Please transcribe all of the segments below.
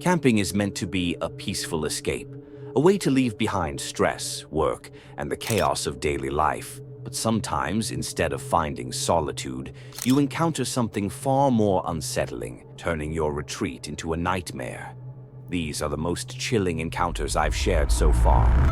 Camping is meant to be a peaceful escape, a way to leave behind stress, work, and the chaos of daily life. But sometimes, instead of finding solitude, you encounter something far more unsettling, turning your retreat into a nightmare. These are the most chilling encounters I've shared so far.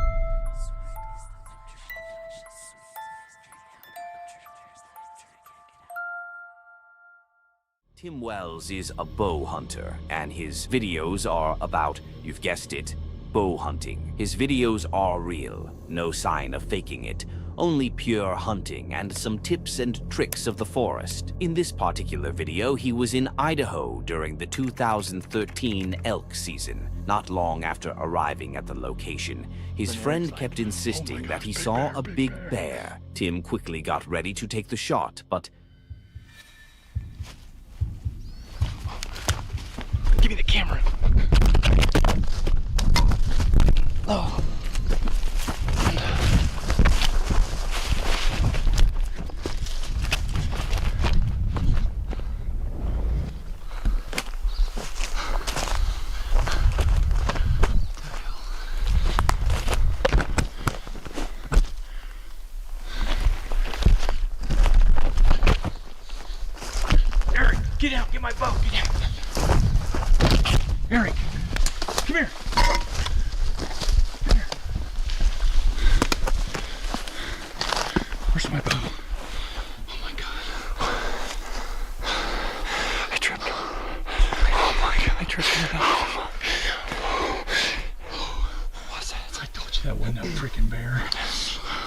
Tim Wells is a bow hunter, and his videos are about, you've guessed it, bow hunting. His videos are real, no sign of faking it, only pure hunting and some tips and tricks of the forest. In this particular video, he was in Idaho during the 2013 elk season. Not long after arriving at the location, his friend kept insisting that he saw a big bear. Tim quickly got ready to take the shot, but give me the camera. Oh. Eric, get out, get my bow, get out. Eric, come here. Come here. Where's my bow? Oh my God. I tripped. Oh my God, I tripped it up. What's that? I told you that wasn't a freaking bear.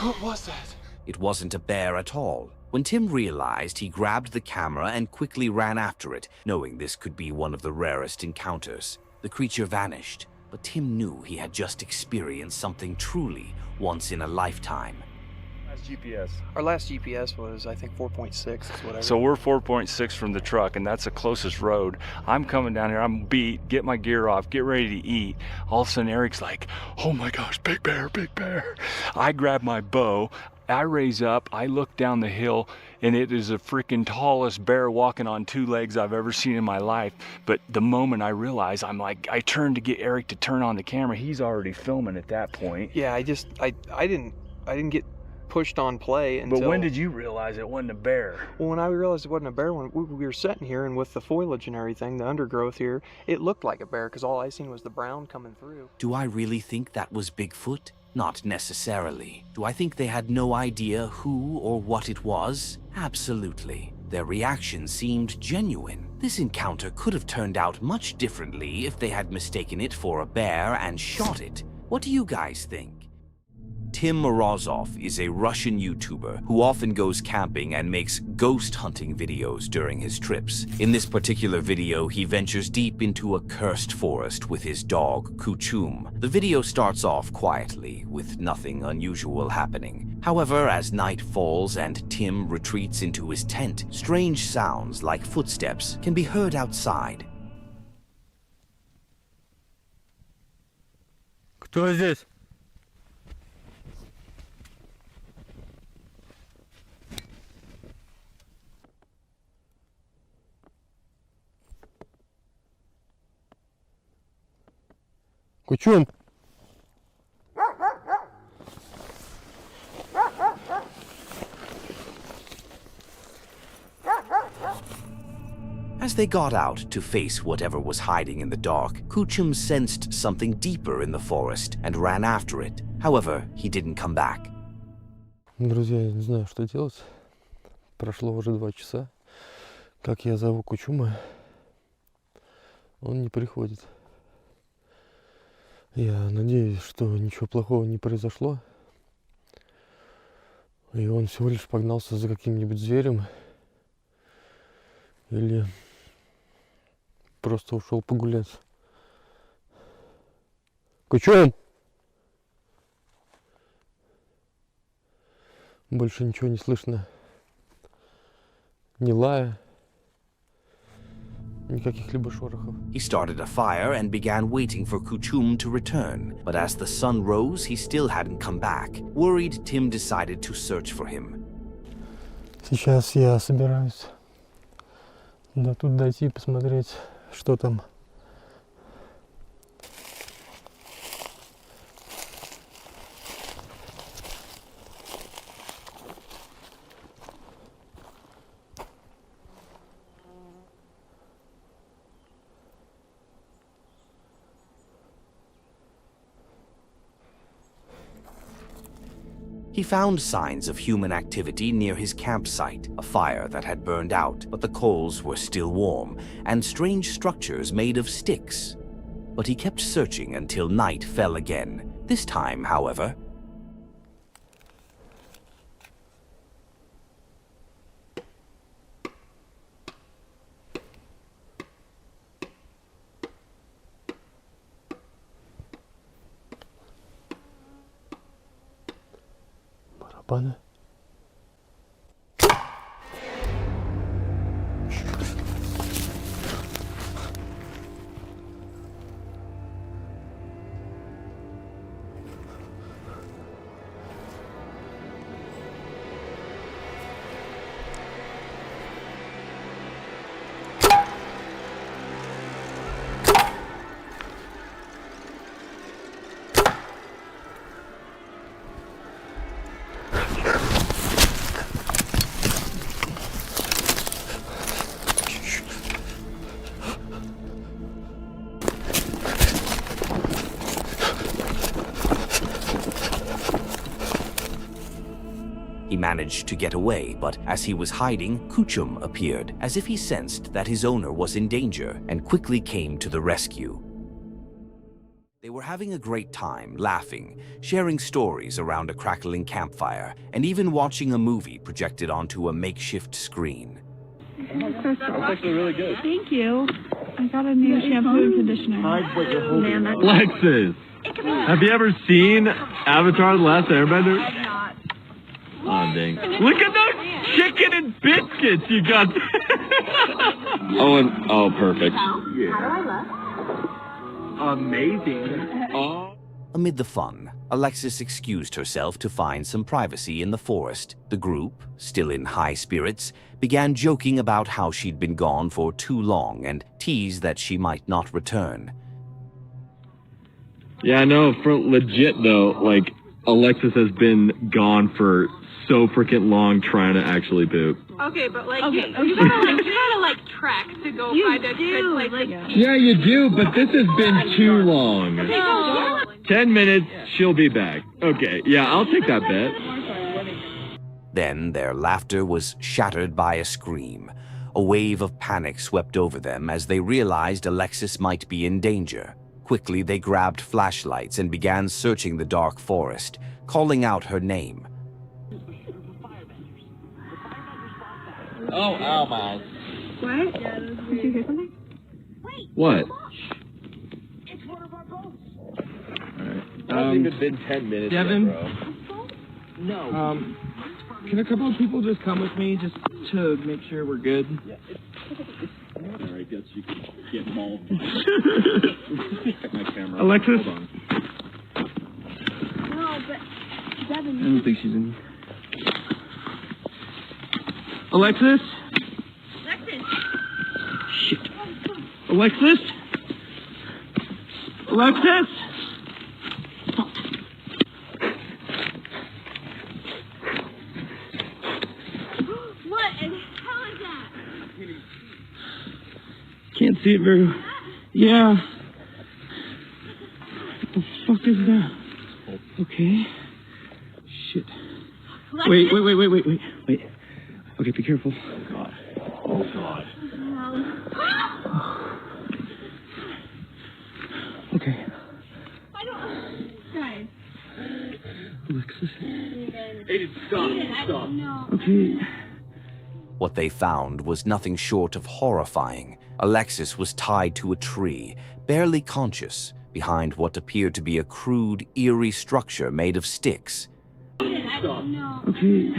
What was that? it wasn't a bear at all. When Tim realized, he grabbed the camera and quickly ran after it, knowing this could be one of the rarest encounters. The creature vanished, but Tim knew he had just experienced something truly once in a lifetime. GPS. Our last GPS was, I think, 4.6 is what I So we're 4.6 from the truck, and that's the closest road. I'm coming down here, I'm beat, get my gear off, get ready to eat. All of a sudden Eric's like, oh my gosh, big bear, big bear. I grab my bow, I raise up, I look down the hill, and it is the freaking tallest bear walking on two legs I've ever seen in my life. But the moment I realize, I'm like, I turned to get Eric to turn on the camera. He's already filming at that point. Yeah, I didn't get pushed on play until... But when did you realize it wasn't a bear? Well, when I realized it wasn't a bear, when we were sitting here and with the foliage and everything, the undergrowth here, it looked like a bear because all I seen was the brown coming through. Do I really think that was Bigfoot? Not necessarily. Do I think they had no idea who or what it was? Absolutely. Their reaction seemed genuine. This encounter could have turned out much differently if they had mistaken it for a bear and shot it. What do you guys think? Tim Morozov is a Russian YouTuber who often goes camping and makes ghost hunting videos during his trips. In this particular video, he ventures deep into a cursed forest with his dog, Kuchum. The video starts off quietly, with nothing unusual happening. However, as night falls and Tim retreats into his tent, strange sounds like footsteps can be heard outside. Кто здесь? Кучум. As they got out to face whatever was hiding in the dark, Kuchum sensed something deeper in the forest and ran after it. However, he didn't come back. Друзья, я не знаю, что делать. Прошло уже 2 часа. Как я зову Кучума, он не приходит. Я надеюсь, что ничего плохого не произошло. И он всего лишь погнался за каким-нибудь зверем. Или просто ушел погулять. Кучум! Больше ничего не слышно. Ни лая, ни каких-либо шорохов. He started a fire and began waiting for Kuchum to return, but as the sun rose, he still hadn't come back. Worried, Tim decided to search for him. Сейчас я собираюсь тут дойти и посмотреть, что там. He found signs of human activity near his campsite, a fire that had burned out, but the coals were still warm, and strange structures made of sticks. But he kept searching until night fell again. This time, however, Барабаны. he managed to get away, but as he was hiding, Kuchum appeared, as if he sensed that his owner was in danger, and quickly came to the rescue. They were having a great time, laughing, sharing stories around a crackling campfire, and even watching a movie projected onto a makeshift screen. That's actually really good. Thank you. I got a new shampoo and conditioner. Lexus, have you ever seen Avatar: The Last Airbender? I'm not. Oh, dang. Look at those chicken and biscuits you got. Oh, perfect. Amazing. Oh. Amid the fun, Alexis excused herself to find some privacy in the forest. The group, still in high spirits, began joking about how she'd been gone for too long and teased that she might not return. Yeah, no, for legit though, like, Alexis has been gone for so freaking long trying to actually poop. Okay, but like, Okay, you gotta trek to go find a good place. Like, Yeah, you do, but this has been too long. no. 10 minutes, she'll be back. Okay, yeah, I'll take that bet. Then their laughter was shattered by a scream. A wave of panic swept over them as they realized Alexis might be in danger. Quickly, they grabbed flashlights and began searching the dark forest, calling out her name. Oh, ow, my. What? Did you hear something? What? It's one of our boats. It hasn't even been 10 minutes Devin? yet, bro. No. Can a couple of people just come with me just to make sure we're good? Alright, guess you can get involved. My camera. Alexis? Hold on. No, but I Devin. don't think she's in. Alexis? Lexus. Shit. Alexis? Alexis? What in hell is that? Can't see it very. Yeah. What the fuck is that? Okay. Shit. Wait. Okay, be careful. Oh God. Oh God. Okay. I don't. Guys. Alexis. Aiden, stop. No. Okay. What they found was nothing short of horrifying. Alexis was tied to a tree, barely conscious, behind what appeared to be a crude, eerie structure made of sticks. No. Okay.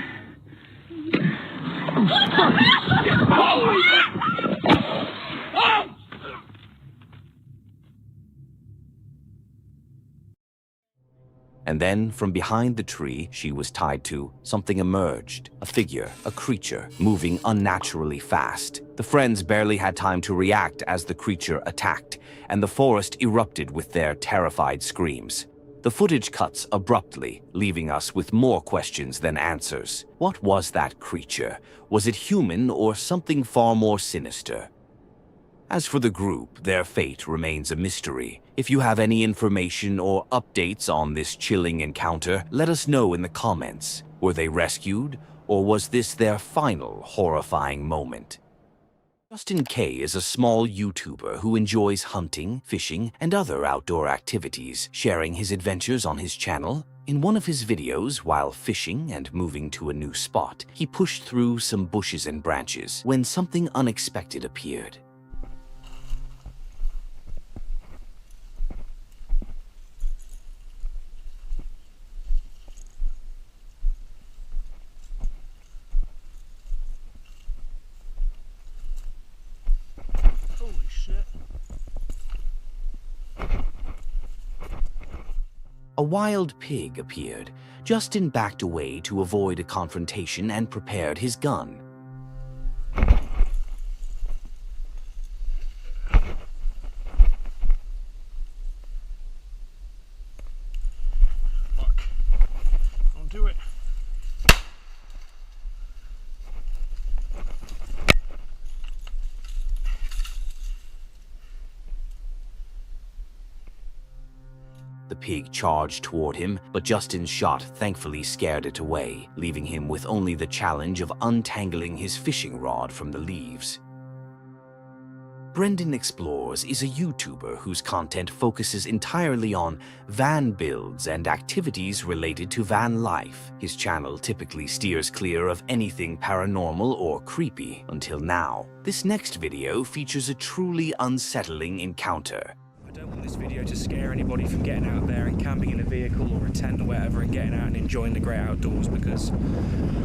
And then, from behind the tree she was tied to, something emerged. A figure, a creature, moving unnaturally fast. The friends barely had time to react as the creature attacked, and the forest erupted with their terrified screams. The footage cuts abruptly, leaving us with more questions than answers. What was that creature? Was it human or something far more sinister? As for the group, their fate remains a mystery. If you have any information or updates on this chilling encounter, let us know in the comments. Were they rescued, or was this their final horrifying moment? Justin K is a small YouTuber who enjoys hunting, fishing, and other outdoor activities, sharing his adventures on his channel. In one of his videos, while fishing and moving to a new spot, he pushed through some bushes and branches when something unexpected appeared. A wild pig appeared. Justin backed away to avoid a confrontation and prepared his gun. Fuck. Don't do it. The pig charged toward him, but Justin's shot thankfully scared it away, leaving him with only the challenge of untangling his fishing rod from the leaves. Brendan Explores is a YouTuber whose content focuses entirely on van builds and activities related to van life. His channel typically steers clear of anything paranormal or creepy until now. This next video features a truly unsettling encounter. I don't want this video to scare anybody from getting out there and camping in a vehicle or a tent or whatever and getting out and enjoying the great outdoors, because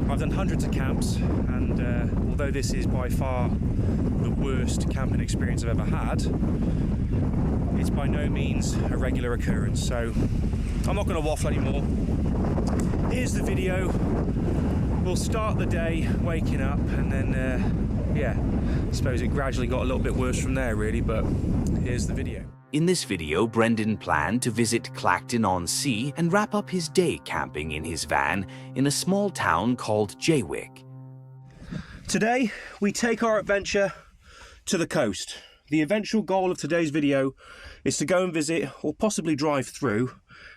I've done hundreds of camps, and although this is by far the worst camping experience I've ever had, it's by no means a regular occurrence, so I'm not going to waffle anymore. Here's the video. We'll start the day waking up, and then yeah, I suppose it gradually got a little bit worse from there really, but here's the video. In this video, Brendan planned to visit Clacton-on-Sea and wrap up his day camping in his van in a small town called Jaywick. Today, we take our adventure to the coast. The eventual goal of today's video is to go and visit, or possibly drive through,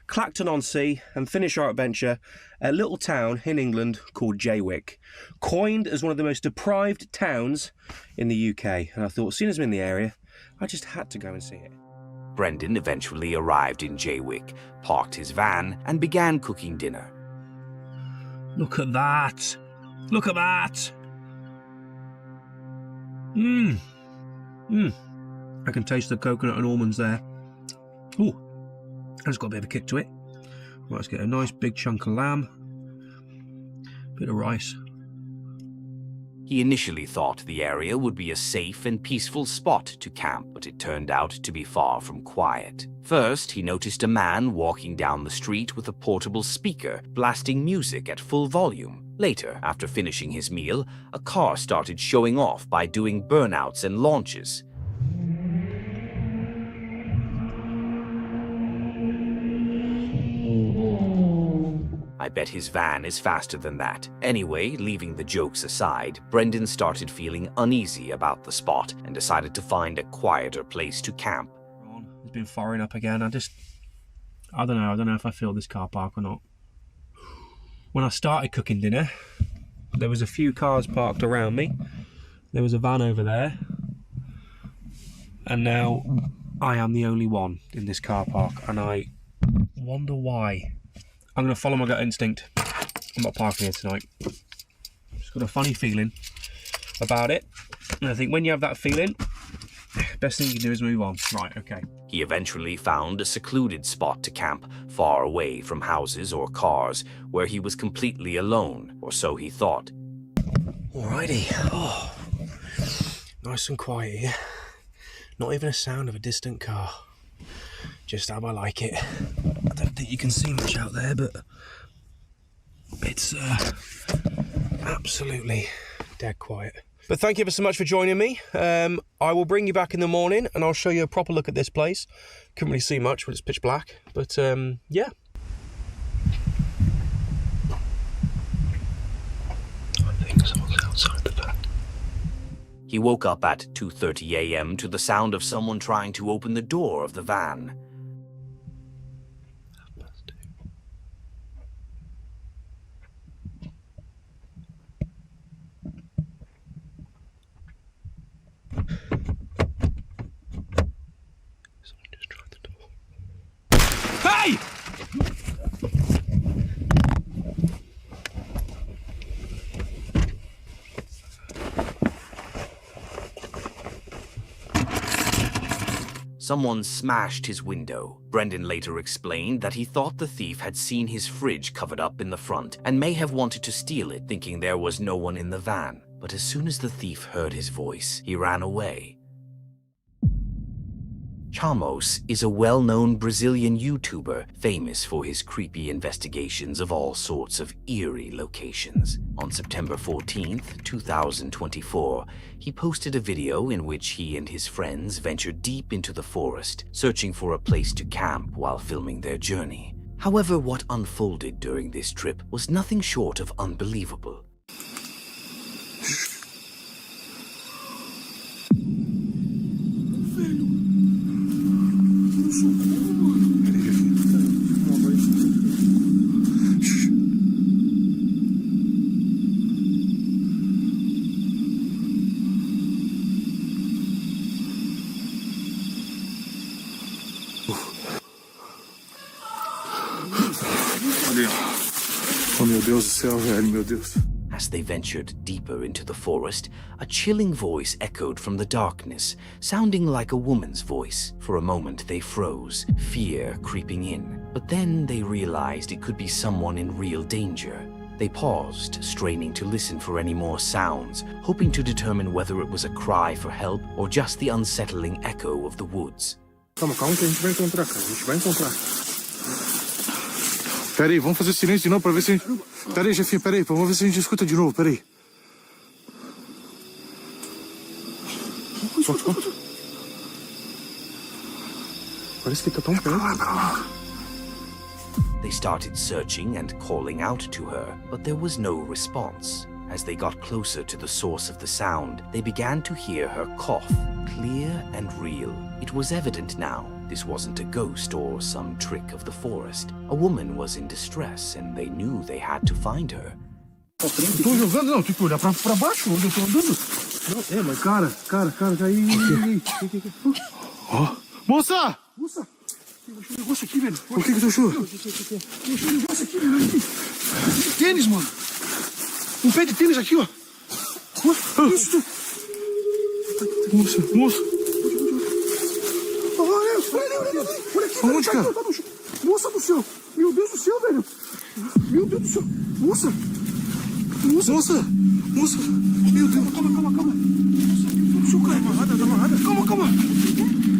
Clacton-on-Sea and finish our adventure at a little town in England called Jaywick, coined as one of the most deprived towns in the UK. And I thought, as soon as I'm in the area, I just had to go and see it. Brendan eventually arrived in Jaywick, parked his van, and began cooking dinner. Look at that! Look at that! I can taste the coconut and almonds there. Ooh, that's got a bit of a kick to it. Right, let's get a nice big chunk of lamb, bit of rice. He initially thought the area would be a safe and peaceful spot to camp, but it turned out to be far from quiet. First, he noticed a man walking down the street with a portable speaker, blasting music at full volume. Later, after finishing his meal, a car started showing off by doing burnouts and launches. I bet his van is faster than that. Anyway, leaving the jokes aside, Brendan started feeling uneasy about the spot and decided to find a quieter place to camp. It's been firing up again. I don't know if I feel this car park or not. When I started cooking dinner, there was a few cars parked around me. There was a van over there. And now I am the only one in this car park, and I wonder why. I'm going to follow my gut instinct. I'm not parking here tonight. Just got a funny feeling about it. And I think when you have that feeling, best thing you can do is move on. Right, okay. He eventually found a secluded spot to camp, far away from houses or cars, where he was completely alone, or so he thought. Alrighty. Oh, nice and quiet here. Not even a sound of a distant car. Just how I like it. I don't think you can see much out there, but it's absolutely dead quiet. But thank you ever so much for joining me. I will bring you back in the morning and I'll show you a proper look at this place. Couldn't really see much when it's pitch black, but yeah. I think someone's outside the van. He woke up at 2:30 a.m. to the sound of someone trying to open the door of the van. Someone smashed his window. Brendan later explained that he thought the thief had seen his fridge covered up in the front and may have wanted to steal it, thinking there was no one in the van. But as soon as the thief heard his voice, he ran away. Chamos is a well-known Brazilian YouTuber famous for his creepy investigations of all sorts of eerie locations. On September 14th, 2024, he posted a video in which he and his friends ventured deep into the forest, searching for a place to camp while filming their journey. However, what unfolded during this trip was nothing short of unbelievable. Oh meu Deus do céu, velho, meu Deus. As they ventured deeper into the forest, a chilling voice echoed from the darkness, sounding like a woman's voice. For a moment they froze, fear creeping in. But then they realized it could be someone in real danger. They paused, straining to listen for any more sounds, hoping to determine whether it was a cry for help or just the unsettling echo of the woods. Calma, calma que a gente vai encontrar, cara. A gente vai encontrar. Pera aí, vamos fazer silêncio de novo pra ver se a gente... Pera aí, chefinho, pera aí, vamos ver se a gente escuta de novo, pera aí. Parece que tá tão perto. They started searching and calling out to her, but there was no response. As they got closer to the source of the sound, they began to hear her cough, clear and real. It was evident now this wasn't a ghost or some trick of the forest. A woman was in distress and they knew they had to find her. Tô jogando, não, tem que olhar pra baixo, onde eu tô andando. Não, mas cara, aí. Ó, moça! Moça! Eu achei um negócio aqui, velho. O que tu achou? Eu achei um negócio aqui, velho. Tênis, mano. Um pé de tênis aqui, ó. Isso. Moça. Olha aqui. Onde, cara? Moça do céu. Meu Deus do céu, velho. Meu Deus do céu. Moça. Meu Deus. Calma. Moça, meu Deus do céu, cara. Tá amarrada. Calma.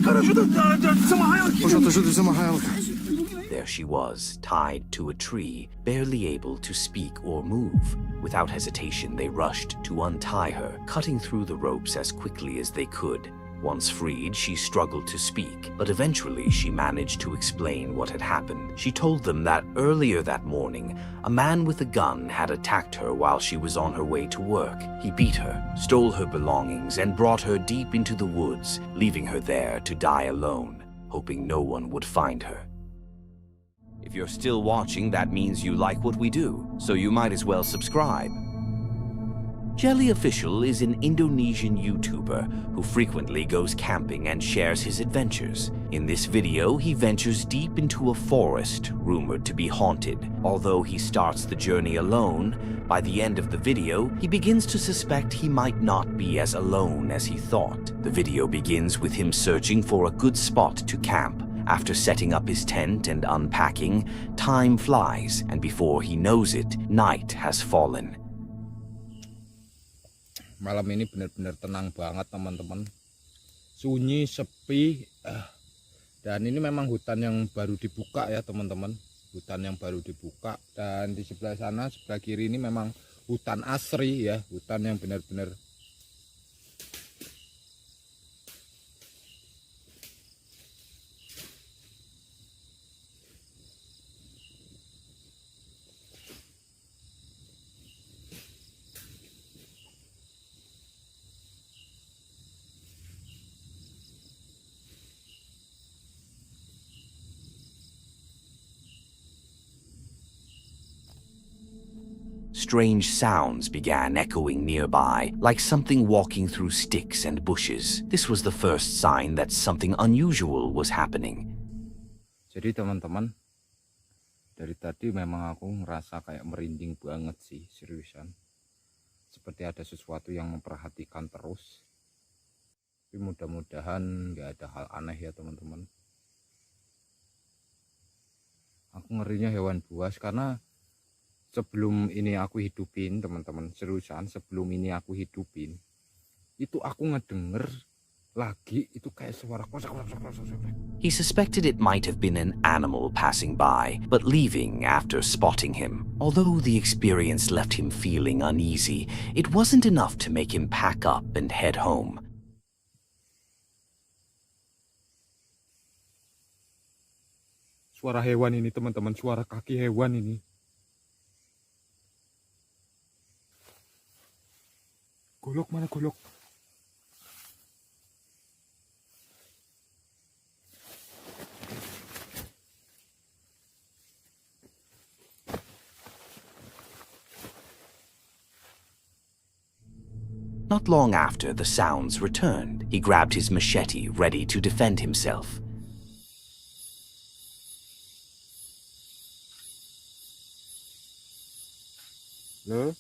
Cara, ajuda a desamarrar ela aqui. Ajuda a desamarrar ela, cara. There she was, tied to a tree, barely able to speak or move. Without hesitation, they rushed to untie her, cutting through the ropes as quickly as they could. Once freed, she struggled to speak, but eventually she managed to explain what had happened. She told them that earlier that morning, a man with a gun had attacked her while she was on her way to work. He beat her, stole her belongings, and brought her deep into the woods, leaving her there to die alone, hoping no one would find her. If you're still watching, that means you like what we do, so you might as well subscribe. Jelly Official is an Indonesian YouTuber who frequently goes camping and shares his adventures. In this video, he ventures deep into a forest rumored to be haunted. Although he starts the journey alone, by the end of the video, he begins to suspect he might not be as alone as he thought. The video begins with him searching for a good spot to camp. After setting up his tent and unpacking, time flies, and before he knows it, night has fallen. Malam ini benar-benar tenang banget teman-teman, sunyi, sepi, dan ini memang hutan yang baru dibuka ya teman-teman, hutan yang baru dibuka. Dan di sebelah sana, sebelah kiri ini memang hutan asri ya, hutan yang benar-benar Strange sounds began echoing nearby, like something walking through sticks and bushes. This was the first sign that something unusual was happening. Jadi teman-teman, dari tadi memang aku ngerasa kayak merinding banget sih, seriusan. Seperti ada sesuatu yang memperhatikan terus. Tapi mudah-mudahan nggak ada hal aneh ya teman-teman. Aku ngerinya hewan buas karena sebelum ini aku hidupin teman-teman, seriusan sebelum ini aku hidupin itu aku ngedenger lagi itu kayak suara kosak. He suspected it might have been an animal passing by, but leaving after spotting him. Although the experience left him feeling uneasy, it wasn't enough to make him pack up and head home. Suara hewan ini teman-teman, suara kaki hewan ini. Golok mana golok? Not long after, the sounds returned. He grabbed his machete, ready to defend himself. Loh?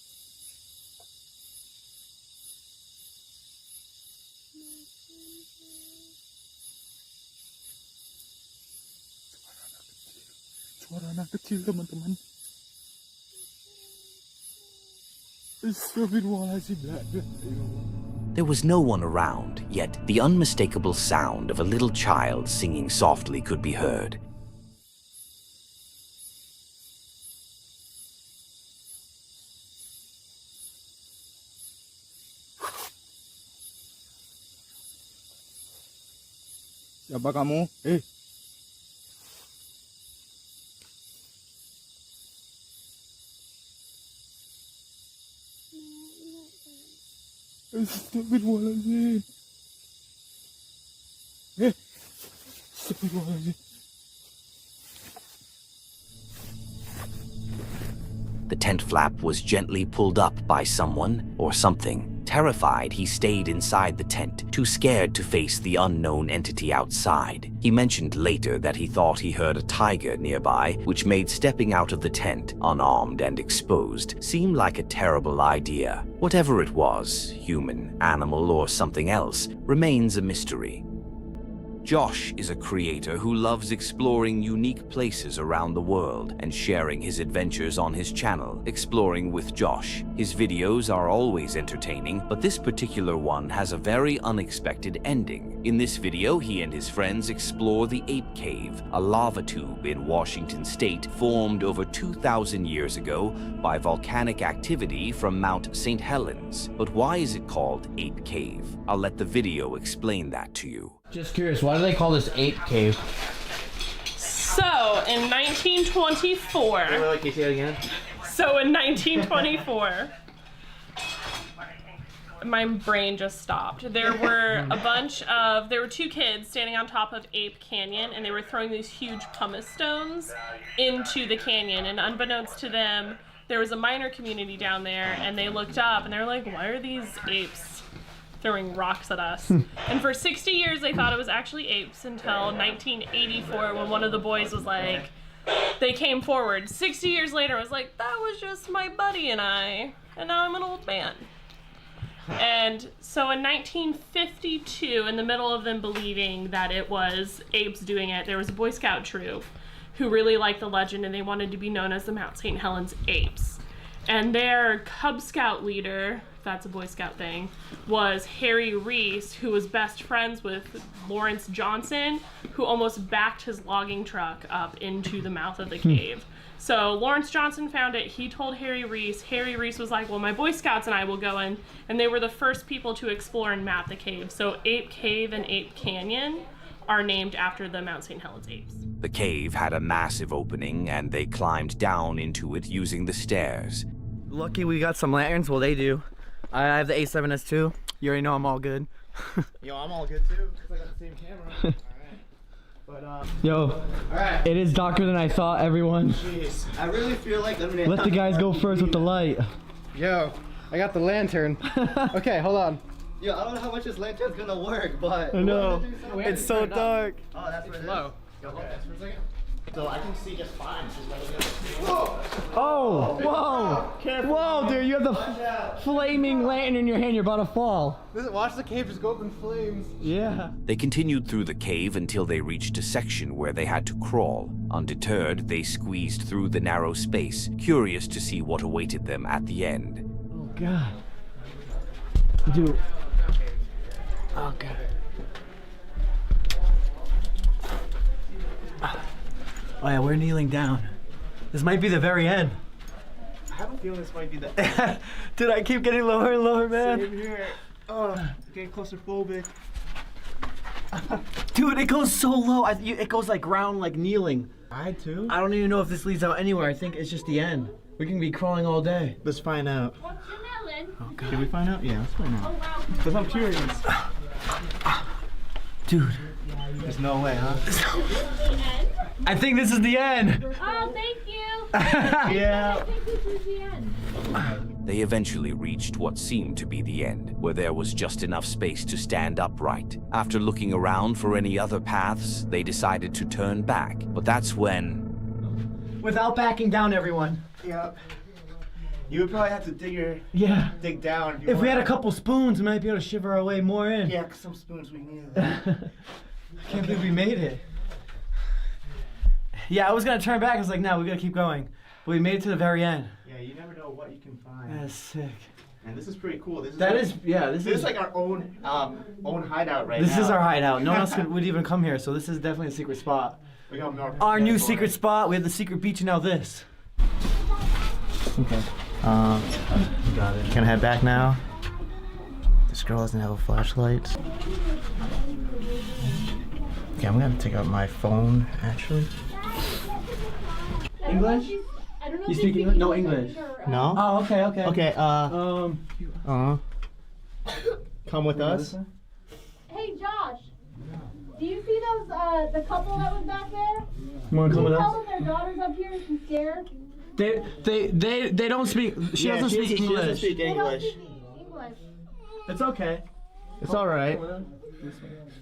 Suara anak kecil teman-teman. There was no one around, yet the unmistakable sound of a little child singing softly could be heard. Siapa kamu? Astagfirullahaladzim. Astagfirullahaladzim. The tent flap was gently pulled up by someone or something. Terrified, he stayed inside the tent, too scared to face the unknown entity outside. He mentioned later that he thought he heard a tiger nearby, which made stepping out of the tent, unarmed and exposed, seem like a terrible idea. Whatever it was, human, animal, or something else, remains a mystery. Josh is a creator who loves exploring unique places around the world and sharing his adventures on his channel, Exploring with Josh. His videos are always entertaining, but this particular one has a very unexpected ending. In this video, he and his friends explore the Ape Cave, a lava tube in Washington state formed over 2,000 years ago by volcanic activity from Mount St. Helens. But why is it called Ape Cave? I'll let the video explain that to you. Just curious, why do they call this Ape Cave? So, in 1924... Can you say it again? So, in 1924... My brain just stopped. There were there were two kids standing on top of Ape Canyon, and they were throwing these huge pumice stones into the canyon, and unbeknownst to them, there was a miner community down there, and they looked up, and they were like, why are these apes throwing rocks at us? And for 60 years they thought it was actually apes until 1984 when one of the boys was like, they came forward 60 years later, I was like, that was just my buddy and I, and now I'm an old man. And so in 1952, in the middle of them believing that it was apes doing it, there was a Boy Scout troop who really liked the legend, and they wanted to be known as the Mount St. Helens Apes. And their Cub Scout leader, if that's a Boy Scout thing, was Harry Reese, who was best friends with Lawrence Johnson, who almost backed his logging truck up into the mouth of the cave. So Lawrence Johnson found it, he told Harry Reese. Harry Reese was like, well, my Boy Scouts and I will go in. And they were the first people to explore and map the cave. So Ape Cave and Ape Canyon are named after the Mount St. Helens apes. The cave had a massive opening, and they climbed down into it using the stairs. Lucky we got some lanterns. Well, they do. I have the A7S too. You already know I'm all good. Yo, I'm all good too, because I got the same camera. Yo, alright. It is darker than I thought, everyone. Jeez. I really feel like let the guys go first with the light. Yo, I got the lantern. Okay, hold on. Yo, I don't know how much this lantern's gonna work, but I know. It's so dark. Oh, that's where it is. Low. Yo, hold this for a second. So I can see just fine. Just like Oh, whoa! Careful. Whoa, dude, you have the flaming lantern in your hand, you're about to fall. Watch the cave just go up in flames. Yeah. They continued through the cave until they reached a section where they had to crawl. Undeterred, they squeezed through the narrow space, curious to see what awaited them at the end. Oh, God. Dude. Oh, God. Oh, yeah, we're kneeling down. This might be the very end. I have a feeling this might be the Dude, I keep getting lower and lower, man. Same here. Oh, getting claustrophobic. Dude, it goes so low. It goes like round, like kneeling. I too. I don't even know if this leads out anywhere. I think it's just the end. We can be crawling all day. Let's find out. What's your melon? Oh, God. Did we find out? Yeah, let's find out. Oh, wow. Because I'm curious. Dude. There's no way, huh? I think this is the end. Oh, thank you. Yeah. I think this is the end. They eventually reached what seemed to be the end, where there was just enough space to stand upright. After looking around for any other paths, they decided to turn back. But that's when... Without backing down, everyone. Yep. You would probably have to dig down. If we had a couple spoons, we might be able to shiver our way more in. Yeah, some spoons we need. I can't believe we made it. Yeah, I was gonna turn back. I was like, no, we gotta keep going. But we made it to the very end. Yeah, you never know what you can find. That's sick. And this is pretty cool. This is This is like our own hideout right now. This is our hideout. No one else would even come here, so this is definitely a secret spot. We got Our new secret spot. We have the secret beach and now this. Okay. Got it. Can I head back now? This girl doesn't have a flashlight. Okay, I'm gonna take out my phone actually. English? I don't know You speak English? No English. No? Oh, okay, okay. Okay, come with us. Hey, Josh. Do you see those, the couple that was back there? You wanna come Can with you tell us? them their daughter's up here and she's scared? They don't speak. She doesn't speak She doesn't English. speak They don't English. speak English. It's okay. It's all right.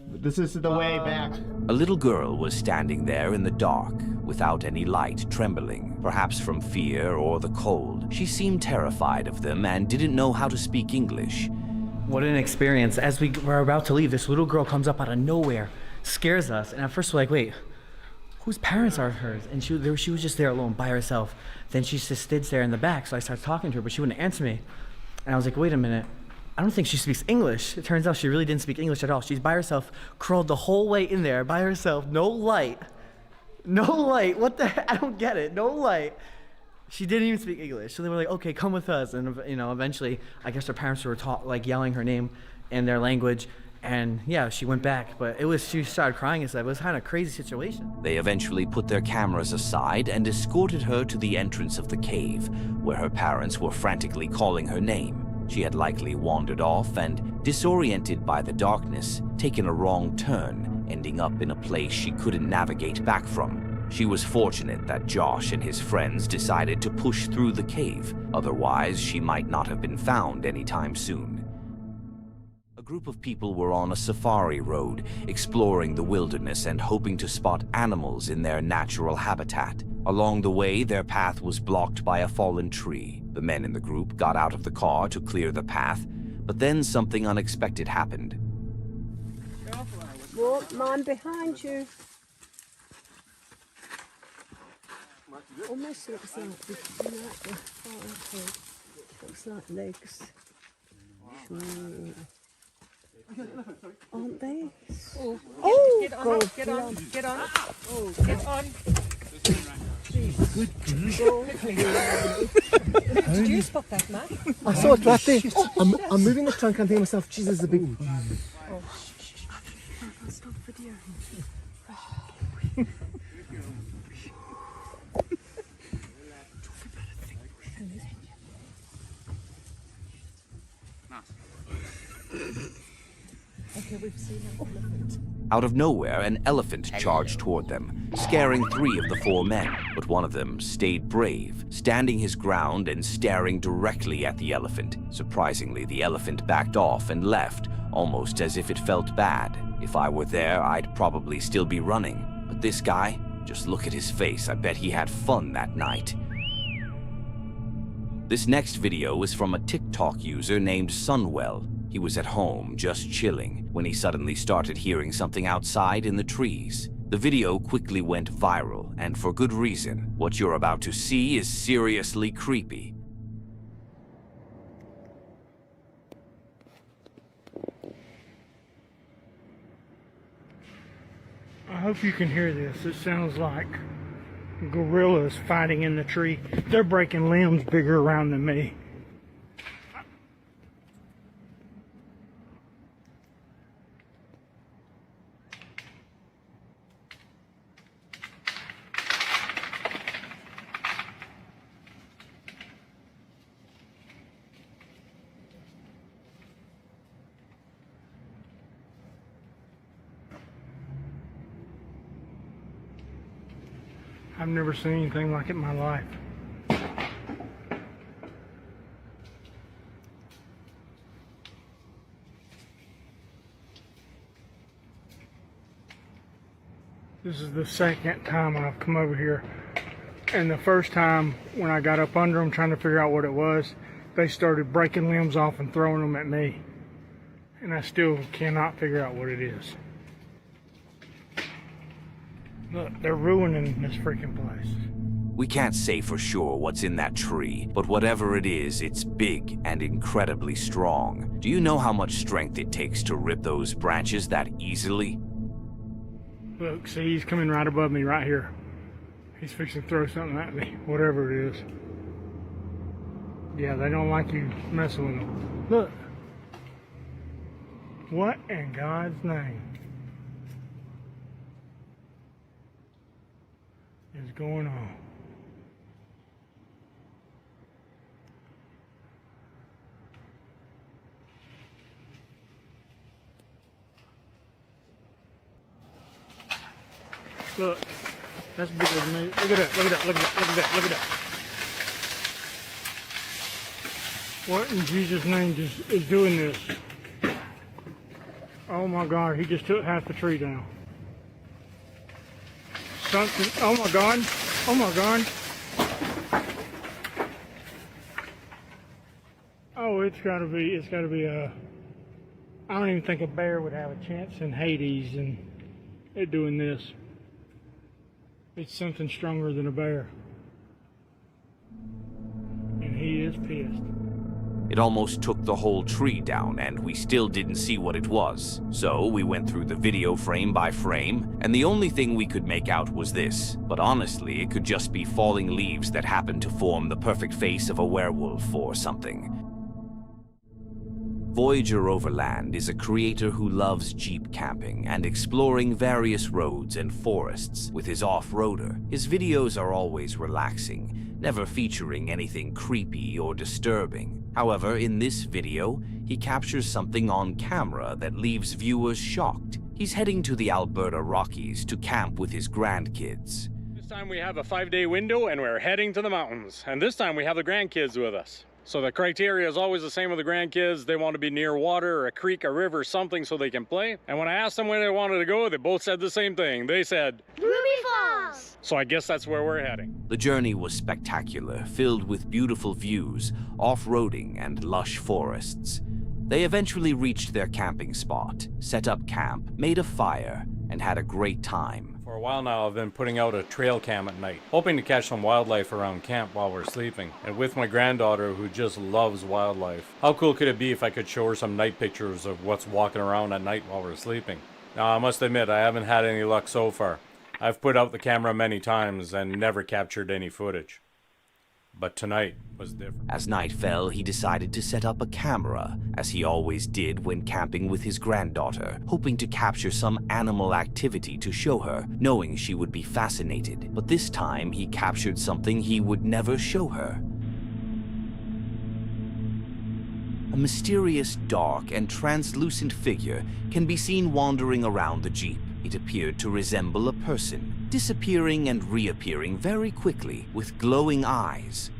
This is the way back. A little girl was standing there in the dark, without any light, trembling, perhaps from fear or the cold. She seemed terrified of them and didn't know how to speak English. What an experience. As we were about to leave, this little girl comes up out of nowhere, scares us, and at first we're like, wait, whose parents are hers? And she was just there alone by herself. Then she just stood there in the back, so I started talking to her, but she wouldn't answer me. And I was like, wait a minute. I don't think she speaks English. It turns out she really didn't speak English at all. She's by herself, crawled the whole way in there by herself, no light. No light, what the heck? I don't get it, no light. She didn't even speak English. So they were like, okay, come with us. And eventually, I guess her parents were yelling her name in their language. And yeah, she went back, but she started crying and stuff. It was kind of a crazy situation. They eventually put their cameras aside and escorted her to the entrance of the cave, where her parents were frantically calling her name. She had likely wandered off and, disoriented by the darkness, taken a wrong turn, ending up in a place she couldn't navigate back from. She was fortunate that Josh and his friends decided to push through the cave, otherwise she might not have been found anytime soon. A group of people were on a safari road, exploring the wilderness and hoping to spot animals in their natural habitat. Along the way, their path was blocked by a fallen tree. The men in the group got out of the car to clear the path, but then something unexpected happened. Walk, mine behind you. Almost looks like looks like legs. Aren't they? Oh, get on, God, get on, get on. Oh, get on. Good girl. Did you spot that, Matt? I saw it right there. I'm moving the trunk and thinking to myself, Jesus, the big. Oh, stop video. Okay, we've seen an elephant. Out of nowhere, an elephant charged toward them, scaring 3 of the 4 men. But one of them stayed brave, standing his ground and staring directly at the elephant. Surprisingly, the elephant backed off and left, almost as if it felt bad. If I were there, I'd probably still be running. But this guy, Just look at his face. I bet he had fun that night. This next video is from a TikTok user named Sunwell. He was at home, just chilling, when he suddenly started hearing something outside in the trees. The video quickly went viral, and for good reason. What you're about to see is seriously creepy. I hope you can hear this. It sounds like gorillas fighting in the tree. They're breaking limbs bigger around than me. I've never seen anything like it in my life. This is the second time I've come over here. And the first time when I got up under them trying to figure out what it was, they started breaking limbs off and throwing them at me. And I still cannot figure out what it is. Look, they're ruining this freaking place. We can't say for sure what's in that tree, but whatever it is, it's big and incredibly strong. Do you know how much strength it takes to rip those branches that easily? Look, see, he's coming right above me right here. He's fixing to throw something at me, whatever it is. Yeah, they don't like you messing with them. Look. What in God's name is going on? Look, that's bigger than me. Look at that, look at that, look at that, look at that, look at that. What in Jesus' name is doing this? Oh my God, he just took half the tree down. Something, oh my God, oh my God. Oh, it's gotta be I don't even think a bear would have a chance in Hades and it doing this. It's something stronger than a bear. And he is pissed. It almost took the whole tree down, and we still didn't see what it was. So we went through the video frame by frame, and the only thing we could make out was this. But honestly, it could just be falling leaves that happened to form the perfect face of a werewolf or something. Voyager Overland is a creator who loves Jeep camping and exploring various roads and forests with his off-roader. His videos are always relaxing, never featuring anything creepy or disturbing. However, in this video, he captures something on camera that leaves viewers shocked. He's heading to the Alberta Rockies to camp with his grandkids. This time we have a 5-day window and we're heading to the mountains. And this time we have the grandkids with us. So the criteria is always the same with the grandkids. They want to be near water or a creek, a river, something so they can play. And when I asked them where they wanted to go, they both said the same thing. They said, Ruby Falls! So I guess that's where we're heading. The journey was spectacular, filled with beautiful views, off-roading, and lush forests. They eventually reached their camping spot, set up camp, made a fire, and had a great time. For a while now, I've been putting out a trail cam at night, hoping to catch some wildlife around camp while we're sleeping. And with my granddaughter, who just loves wildlife, how cool could it be if I could show her some night pictures of what's walking around at night while we're sleeping? Now, I must admit, I haven't had any luck so far. I've put out the camera many times and never captured any footage. But tonight was different. As night fell, he decided to set up a camera, as he always did when camping with his granddaughter, hoping to capture some animal activity to show her, knowing she would be fascinated. But this time, he captured something he would never show her. A mysterious, dark, and translucent figure can be seen wandering around the Jeep. It appeared to resemble a person, disappearing and reappearing very quickly with glowing eyes.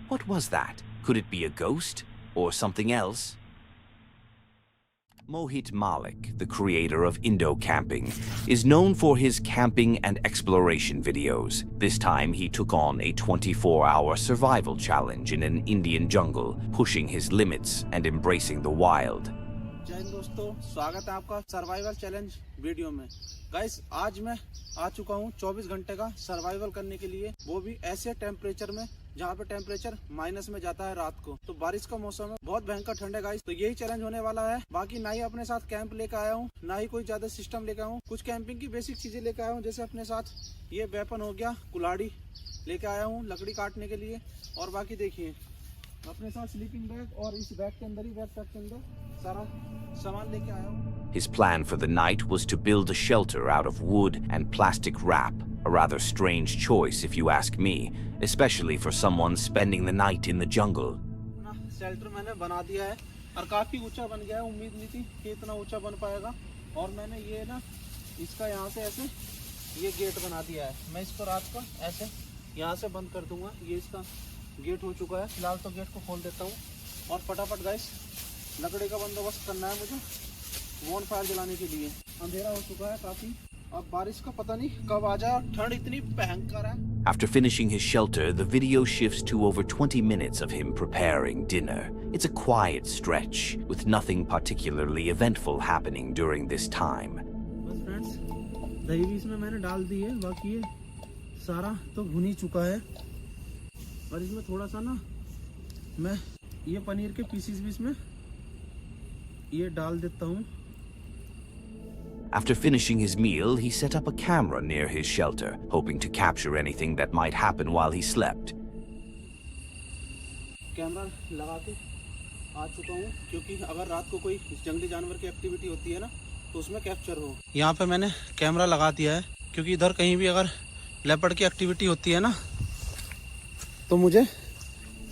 What was that? Could it be a ghost or something else? Mohit Malik, the creator of Indo Camping, is known for his camping and exploration videos. This time he took on a 24-hour survival challenge in an Indian jungle, pushing his limits and embracing the wild. जय हिंद दोस्तों, स्वागत है आपका survival challenge video में। Guys, आज मैं आ चुका हूँ 24 घंटे का सर्वाइवल करने के लिए, वो भी ऐसे टेम्परेचर में जहाँ पे टेम्परेचर माइनस में जाता है रात को। तो बारिश का मौसम है, बहुत भयंकर ठंड है गाइस। तो यही चैलेंज होने वाला है। बाकी ना ही अपने साथ कैंप लेकर आया हूँ, ना ही कोई ज्यादा सिस्टम लेकर आया हूँ। कुछ कैंपिंग की बेसिक चीजें लेकर आया हूँ, जैसे अपने साथ ये वेपन हो गया, कुल्हाड़ी लेके आया हूँ लकड़ी काटने के लिए। और बाकी देखिए अपने साथ स्लीपिंग बैग, और इस बैग के अंदर ही बैकपैक के अंदर सारा सामान लेके आया हूँ। His plan for the night was to build a shelter out of wood and plastic wrap, a rather strange choice if you ask me, especially for someone spending the night in the jungle. Shelter मैंने बना दिया है और काफी ऊंचा बन गया है। उम्मीद नहीं थी कि इतना ऊंचा बन पाएगा। और मैंने ये ना इसका यहाँ से ऐसे ये गेट बना दिया है। मैं इसको रात को ऐसे यहाँ से बंद कर दूंगा। ये इसका गेट हो चुका है। फिलहाल तो गेट को खोल देता हूँ और फटाफट गाइस लकड़ी का बंदोबस्त करना है मुझे वॉन फायर जलाने के लिए। अंधेरा हो चुका है काफी, अब बारिश का पता नहीं कब आ जाए, ठंड इतनी भयंकर है। After finishing his shelter, the video shifts to over 20 minutes of him preparing dinner. It's a quiet stretch, with nothing particularly eventful happening during this time. बस फ्रेंड्स, दही भी इसमें मैंने डाल दी है, बाकी ये सारा तो भुन ही चुका है। और इसमें थोड़ा सा ना मैं ये पनीर के पीसेस भी इसमें ये डाल देता हूँ। After finishing his meal, he set up a camera near his shelter, hoping to capture anything that might happen while he slept. Camera लगा के आ चुका हूँ, क्योंकि अगर रात को कोई जंगली जानवर की एक्टिविटी होती है ना तो उसमें कैप्चर हो। यहाँ पे मैंने कैमरा लगा दिया है, क्योंकि इधर कहीं भी अगर लेपर्ड की एक्टिविटी होती है ना तो मुझे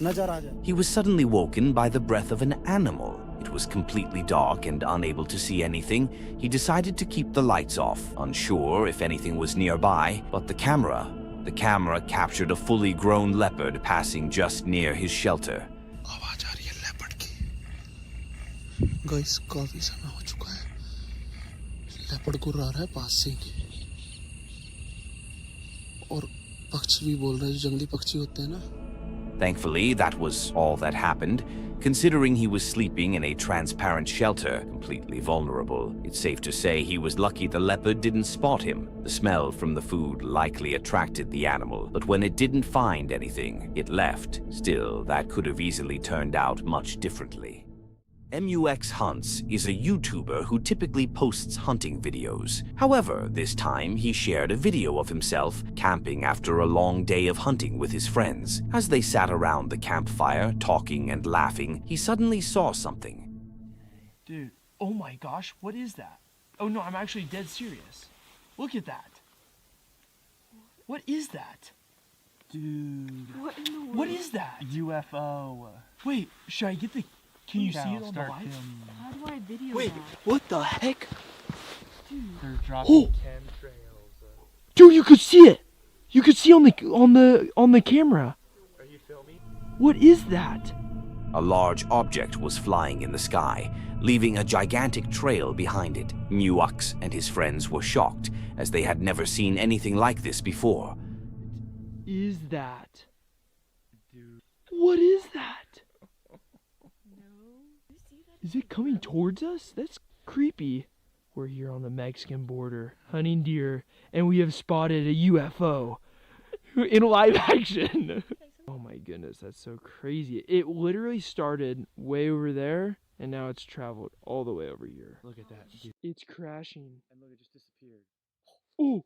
नजर आ जाए। He was suddenly woken by the breath of an animal. It was completely dark and unable to see anything. He decided to keep the lights off, unsure if anything was nearby, but the camera captured a fully grown leopard passing just near his shelter. आवाज आ रही है leopard की। Guys, काफी समय हो चुका है, leopard को आ रहा है पास से, और पक्षी भी बोल रहे हैं, जंगली पक्षी होते हैं ना। Thankfully, that was all that happened. Considering he was sleeping in a transparent shelter, completely vulnerable, it's safe to say he was lucky the leopard didn't spot him. The smell from the food likely attracted the animal, but when it didn't find anything, it left. Still, that could have easily turned out much differently. MUX Hunts is a YouTuber who typically posts hunting videos. However, this time he shared a video of himself camping after a long day of hunting with his friends. As they sat around the campfire, talking and laughing, he suddenly saw something. Dude, oh my gosh, what is that? Oh no, I'm actually dead serious. Look at that. What is that? Dude. What in the world? What is that? UFO. Wait, should I get the... Can you see it on the live? How do I video Wait, that? what the heck? Dude. They're dropping Oh! chemtrails. Dude, you could see it. You could see on the camera. Are you filming? What is that? A large object was flying in the sky, leaving a gigantic trail behind it. Muux and his friends were shocked, as they had never seen anything like this before. Is that? Dude. What is that? Is it coming towards us? That's creepy. We're here on the Mexican border, hunting deer, and we have spotted a UFO in live action. Oh my goodness, that's so crazy. It literally started way over there, and now it's traveled all the way over here. Look at that. Dude. It's crashing. And look, it just disappeared. Oh!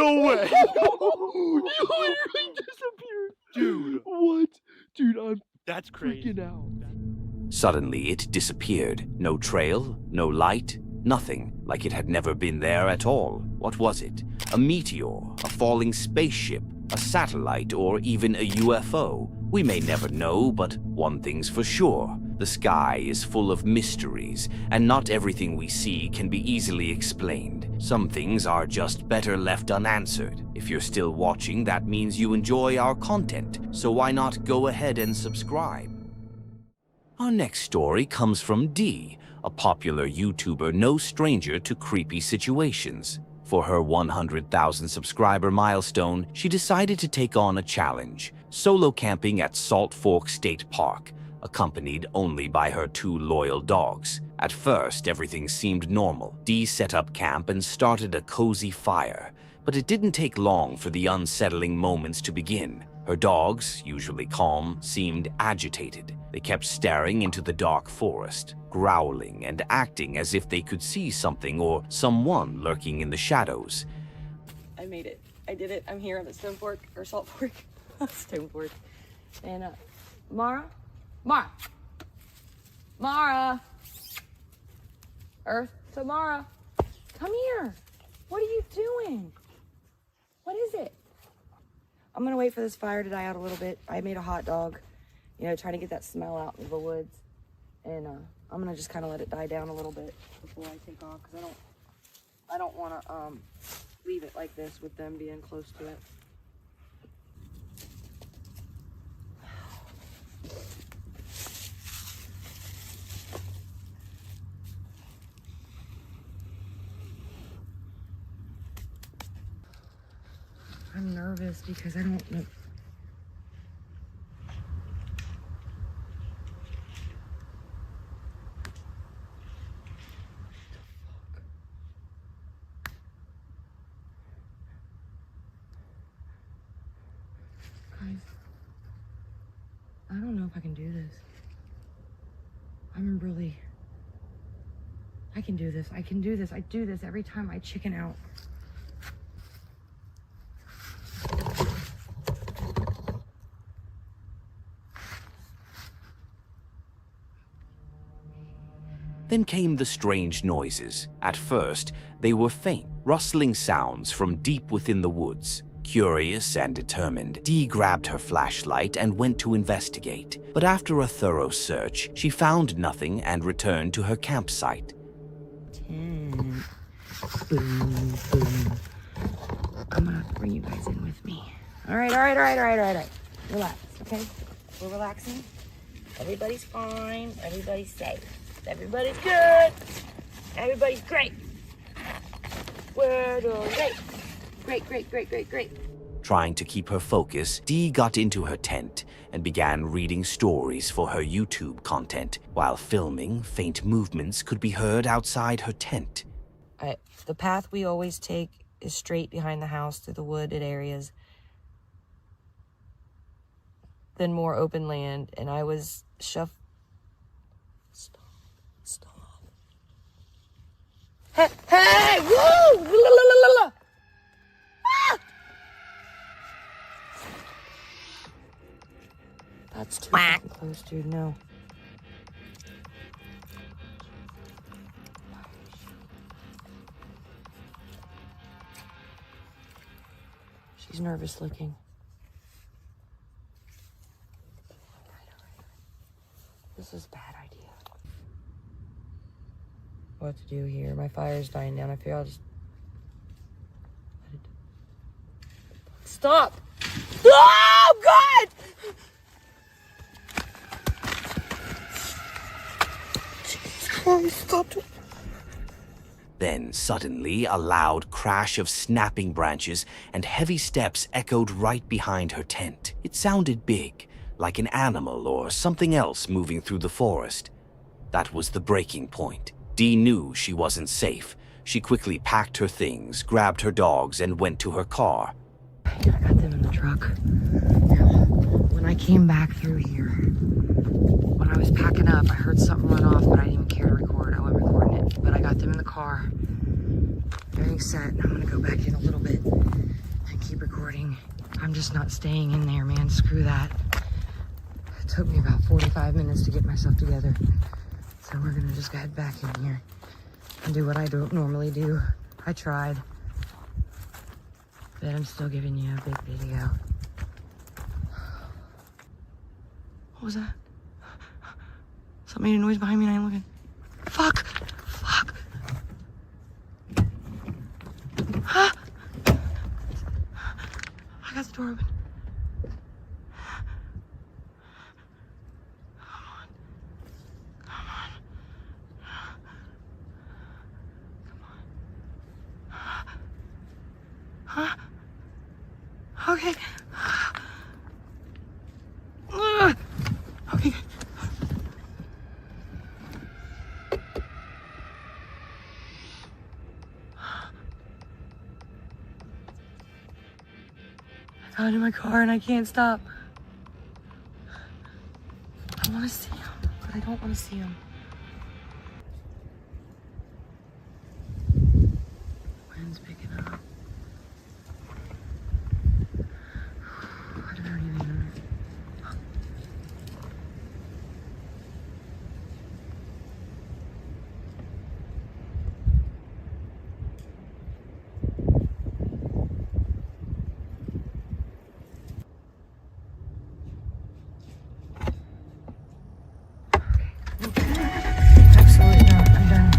No way! You literally disappeared! Dude! What? Dude, I'm That's crazy. freaking out. Suddenly, it disappeared. No trail, no light, nothing, like it had never been there at all. What was it? A meteor, a falling spaceship, a satellite, or even a UFO? We may never know, but one thing's for sure. The sky is full of mysteries, and not everything we see can be easily explained. Some things are just better left unanswered. If you're still watching, that means you enjoy our content, so why not go ahead and subscribe? Our next story comes from Dee, a popular YouTuber no stranger to creepy situations. For her 100,000 subscriber milestone, she decided to take on a challenge, solo camping at Salt Fork State Park, accompanied only by her 2 loyal dogs. At first, everything seemed normal. Dee set up camp and started a cozy fire, but it didn't take long for the unsettling moments to begin. Her dogs, usually calm, seemed agitated. They kept staring into the dark forest, growling and acting as if they could see something or someone lurking in the shadows. I made it. I did it. I'm here. I'm at Stone Fork, or Salt Fork. Stone Fork. And, Mara? Earth, Tamara, come here. What are you doing? What is it? I'm gonna wait for this fire to die out a little bit. I made a hot dog, you know, trying to get that smell out into the woods. And I'm gonna just kind of let it die down a little bit before I take off, because I don't want to leave it like this with them being close to it. I'm nervous because I don't know. Guys, I don't know if I can do this. I can do this. I can do this. I do this every time I chicken out. Then came the strange noises. At first, they were faint, rustling sounds from deep within the woods. Curious and determined, Dee grabbed her flashlight and went to investigate. But after a thorough search, she found nothing and returned to her campsite. Boom, boom. I'm gonna bring you guys in with me. All right. Relax, okay? We're relaxing. Everybody's fine. Everybody's safe. Everybody's good. Everybody's great. We're doing great. Trying to keep her focus, Dee got into her tent and began reading stories for her YouTube content. While filming, faint movements could be heard outside her tent. The path we always take is straight behind the house through the wooded areas, then more open land, and I was Stop. Hey! Woo! La. Ah! That's too fucking close, dude. No. She's nervous looking. This is a bad idea. What to do here? My fire's dying down. I figure I'll just let it. Stop! Oh God! Jesus Christ! Stop! Then suddenly, a loud crash of snapping branches and heavy steps echoed right behind her tent. It sounded big, like an animal or something else moving through the forest. That was the breaking point. Dee knew she wasn't safe. She quickly packed her things, grabbed her dogs, and went to her car. I got them in the truck. Now, when I came back through here, when I was packing up, I heard something run off, but I didn't even care to record. I wasn't recording it. But I got them in the car. Everything's set. I'm gonna go back in a little bit and keep recording. I'm just not staying in there, man. Screw that. It took me about 45 minutes to get myself together. So we're gonna just head back in here and do what I don't normally do. I tried, but I'm still giving you a big video. What was that? Something made a noise behind me and I ain't looking. Fuck! Fuck! Huh? I got the door open. Huh? Okay. Okay. I got in my car and I can't stop. I want to see him, but I don't want to see him. Wind's picking up. I don't even. Absolutely not. I'm done.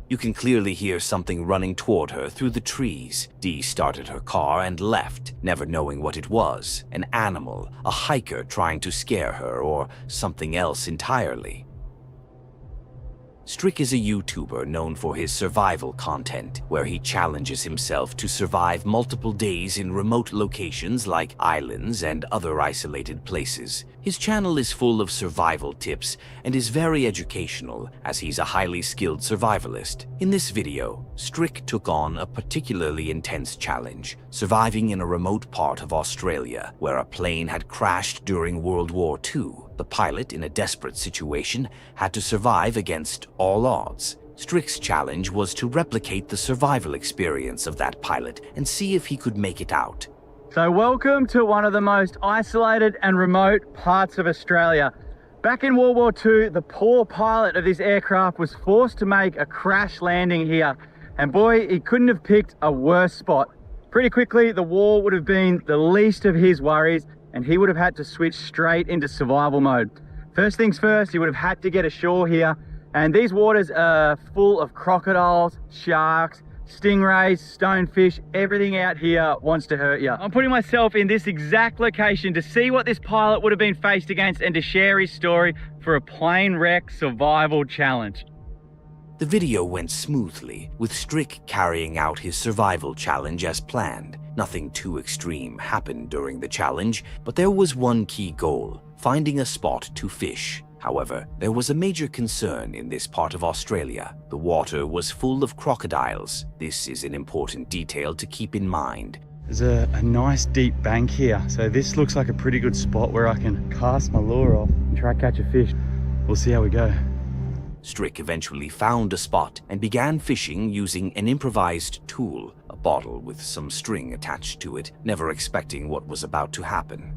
You can clearly hear something running toward her through the trees. Dee started her car and left, never knowing what it was. An animal, a hiker trying to scare her, or something else entirely. Strick is a YouTuber known for his survival content, where he challenges himself to survive multiple days in remote locations like islands and other isolated places. His channel is full of survival tips and is very educational, as he's a highly skilled survivalist. In this video, Strick took on a particularly intense challenge, surviving in a remote part of Australia, where a plane had crashed during World War II. The pilot, in a desperate situation, had to survive against all odds. Strick's challenge was to replicate the survival experience of that pilot and see if he could make it out. So welcome to one of the most isolated and remote parts of Australia. Back in World War II, the poor pilot of this aircraft was forced to make a crash landing here. And boy, he couldn't have picked a worse spot. Pretty quickly, the war would have been the least of his worries, and he would have had to switch straight into survival mode. First things first, he would have had to get ashore here, and these waters are full of crocodiles, sharks, stingrays, stonefish. Everything out here wants to hurt you. I'm putting myself in this exact location to see what this pilot would have been faced against and to share his story for a plane wreck survival challenge. The video went smoothly, with Strick carrying out his survival challenge as planned. Nothing too extreme happened during the challenge, but there was one key goal: finding a spot to fish. However, there was a major concern in this part of Australia. The water was full of crocodiles. This is an important detail to keep in mind. There's a nice deep bank here, so this looks like a pretty good spot where I can cast my lure off and try to catch a fish. We'll see how we go. Strick eventually found a spot and began fishing using an improvised tool, a bottle with some string attached to it, never expecting what was about to happen.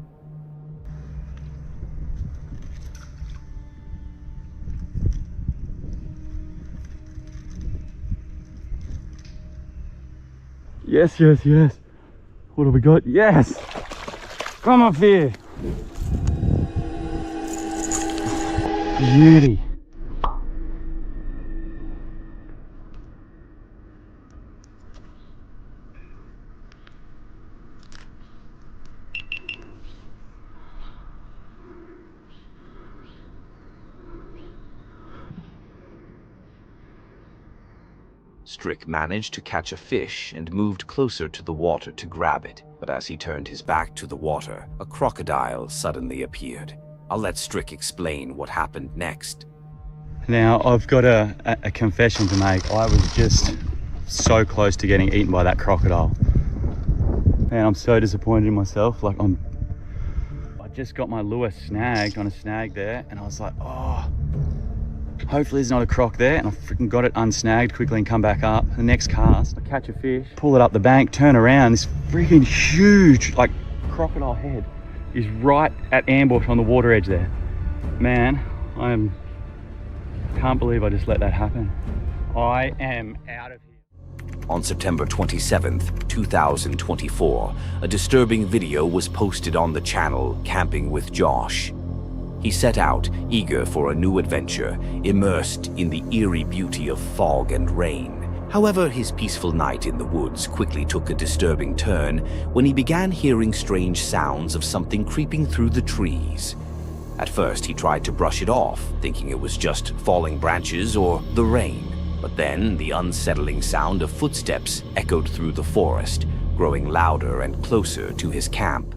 Yes, yes, yes. What have we got? Yes! Come up here. Beauty. Strick managed to catch a fish and moved closer to the water to grab it, but as he turned his back to the water, a crocodile suddenly appeared. I'll let Strick explain what happened next. Now, I've got a confession to make. I was just so close to getting eaten by that crocodile. Man, I'm so disappointed in myself. Like, I just got my lure snagged on a snag there, and I was like, oh, hopefully there's not a croc there, and I freaking got it unsnagged quickly and come back up. The next cast, I catch a fish, pull it up the bank, turn around, this freaking huge, like, crocodile head is right at ambush on the water edge there. Man, can't believe I just let that happen. I am out of here. On September 27th, 2024, a disturbing video was posted on the channel Camping with Josh. He set out, eager for a new adventure, immersed in the eerie beauty of fog and rain. However, his peaceful night in the woods quickly took a disturbing turn when he began hearing strange sounds of something creeping through the trees. At first, he tried to brush it off, thinking it was just falling branches or the rain. But then, the unsettling sound of footsteps echoed through the forest, growing louder and closer to his camp.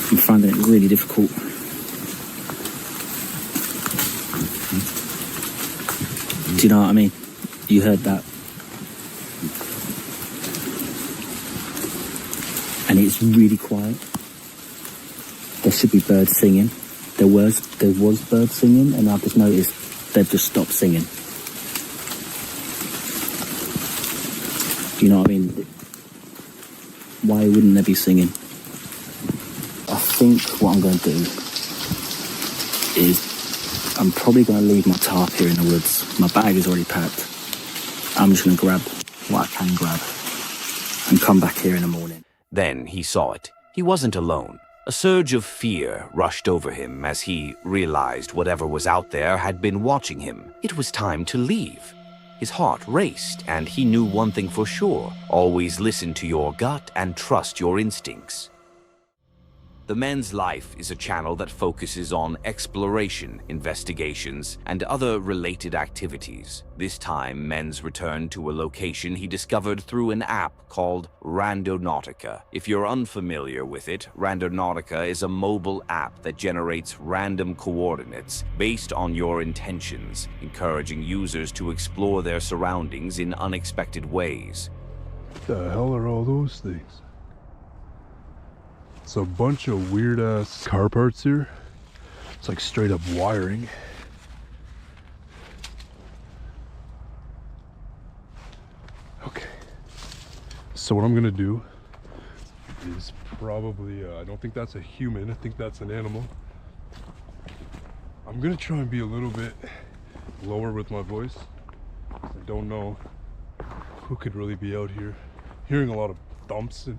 I'm finding it really difficult. Do you know what I mean? You heard that. And it's really quiet. There should be birds singing. There was birds singing, and I've just noticed they've just stopped singing. Do you know what I mean? Why wouldn't they be singing? I think what I'm going to do is I'm probably going to leave my tarp here in the woods. My bag is already packed. I'm just going to grab what I can grab and come back here in the morning. Then he saw it. He wasn't alone. A surge of fear rushed over him as he realized whatever was out there had been watching him. It was time to leave. His heart raced, and he knew one thing for sure: always listen to your gut and trust your instincts. The Men's Life is a channel that focuses on exploration, investigations, and other related activities. This time, Men's returned to a location he discovered through an app called Randonautica. If you're unfamiliar with it, Randonautica is a mobile app that generates random coordinates based on your intentions, encouraging users to explore their surroundings in unexpected ways. What the hell are all those things? It's a bunch of weird-ass car parts here. It's like straight-up wiring. Okay. So what I'm gonna do is probably, I don't think that's a human, I think that's an animal. I'm gonna try and be a little bit lower with my voice. I don't know who could really be out here. Hearing a lot of thumps and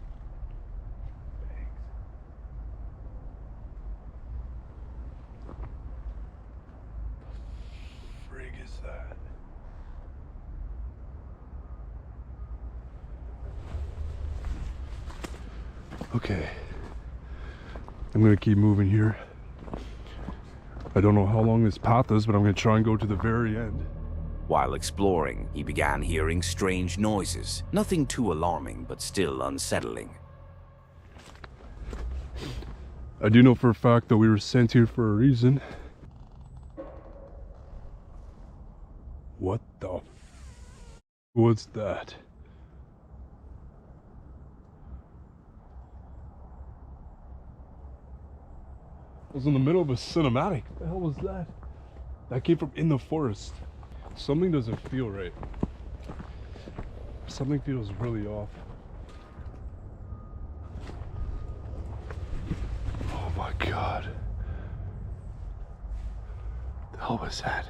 okay, I'm gonna keep moving here. I don't know how long this path is, but I'm gonna try and go to the very end. While exploring, he began hearing strange noises. Nothing too alarming, but still unsettling. I do know for a fact that we were sent here for a reason. What the f was that? I was in the middle of a cinematic. What the hell was that? That came from in the forest. Something doesn't feel right. Something feels really off. Oh my god. What the hell was that?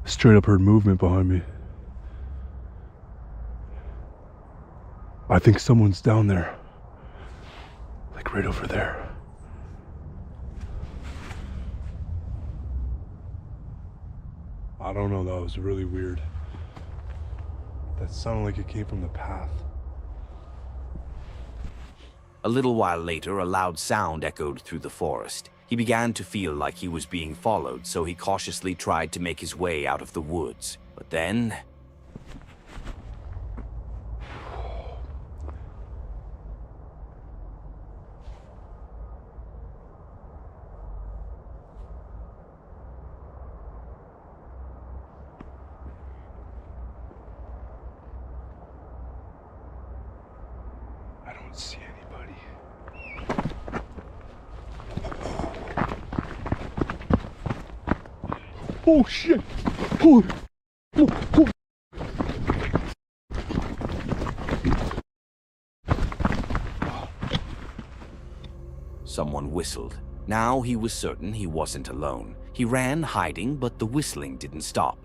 Straight up heard movement behind me. I think someone's down there. Like right over there. I don't know, that was really weird. That sounded like it came from the path. A little while later, a loud sound echoed through the forest. He began to feel like he was being followed, so he cautiously tried to make his way out of the woods. But then... I don't see anybody. Oh shit! Oh. Someone whistled. Now he was certain he wasn't alone. He ran, hiding, but the whistling didn't stop.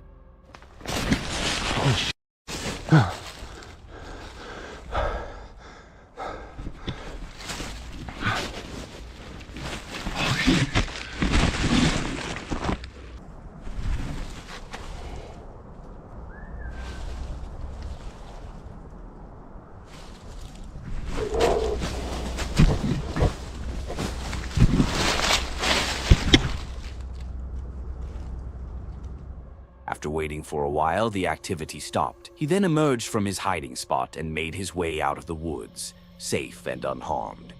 After waiting for a while, the activity stopped. He then emerged from his hiding spot and made his way out of the woods, safe and unharmed.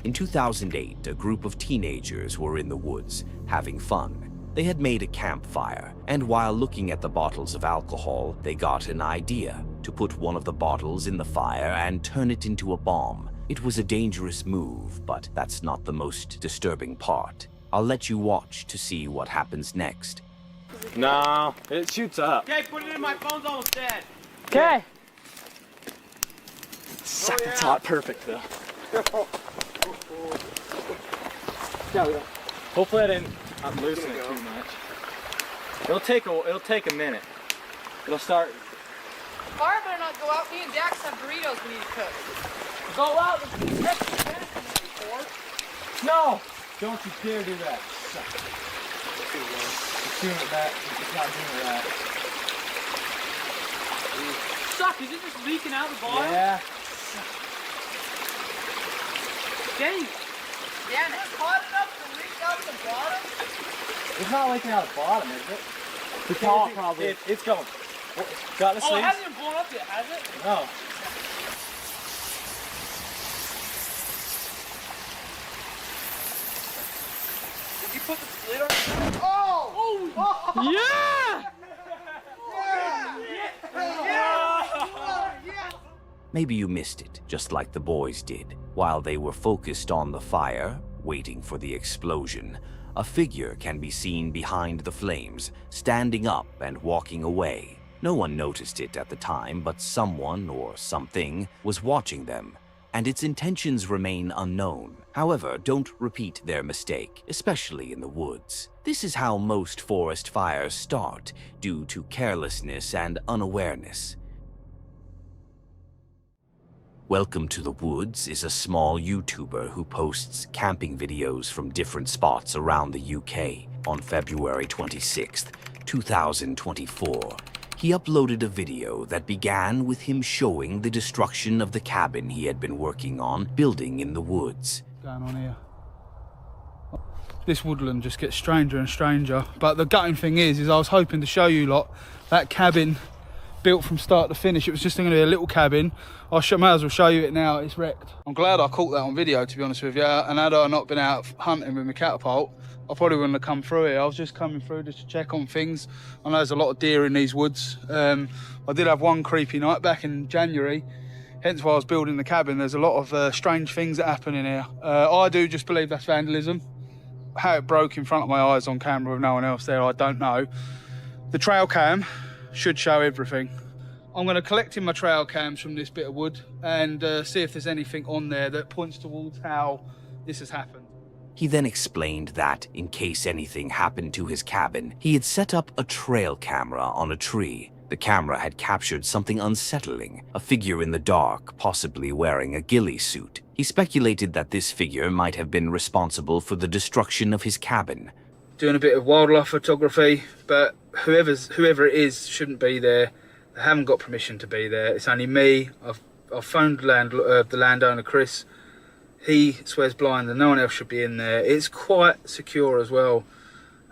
In 2008, a group of teenagers were in the woods, having fun. They had made a campfire, and while looking at the bottles of alcohol, they got an idea to put one of the bottles in the fire and turn it into a bomb. It was a dangerous move, but that's not the most disturbing part. I'll let you watch to see what happens next. No, it shoots up. Okay, put it in, my phone's almost dead. Okay. Second's hot, perfect though. Hopefully I didn't loosen it too much. It'll take a minute. It'll start. Fire better not go out. Me and Dax have burritos we need to cook. Go out and No! Don't you dare do that. It's doing it back. It's not doing that. Suck, is it just leaking out the bottom? Yeah. Dang. Damn, it's hot enough to leak out the bottom? It's not leaking out the bottom, is it? The top probably. It's going. Got the Oh, it sleeves? hasn't even blown up yet, has it? No. Did you put the lid on? Oh! Oh! Yeah! Maybe you missed it, just like the boys did. While they were focused on the fire, waiting for the explosion, a figure can be seen behind the flames, standing up and walking away. No one noticed it at the time, but someone or something was watching them, and its intentions remain unknown. However, don't repeat their mistake, especially in the woods. This is how most forest fires start, due to carelessness and unawareness. Welcome to the Woods is a small YouTuber who posts camping videos from different spots around the UK. On February 26th, 2024, he uploaded a video that began with him showing the destruction of the cabin he had been working on building in the woods. Going on here. This woodland just gets stranger and stranger, but the gutting thing is I was hoping to show you lot that cabin built from start to finish. It was just going to be a little cabin. Might as well show you it now. It's wrecked. I'm glad I caught that on video, to be honest with you, and had I not been out hunting with my catapult, I probably wouldn't have come through here. I was just coming through just to check on things. I know there's a lot of deer in these woods. I did have one creepy night back in January, hence why I was building the cabin. There's a lot of strange things that happen in here. I do just believe that's vandalism. How it broke in front of my eyes on camera with no one else there, I don't know. The trail cam should show everything. I'm going to collect in my trail cams from this bit of wood and see if there's anything on there that points towards how this has happened. He then explained that, in case anything happened to his cabin, he had set up a trail camera on a tree. The camera had captured something unsettling, a figure in the dark, possibly wearing a ghillie suit. He speculated that this figure might have been responsible for the destruction of his cabin. Doing a bit of wildlife photography, but whoever it is shouldn't be there. They haven't got permission to be there. It's only me. I've phoned the landowner Chris. He swears blind that no one else should be in there. It's quite secure as well.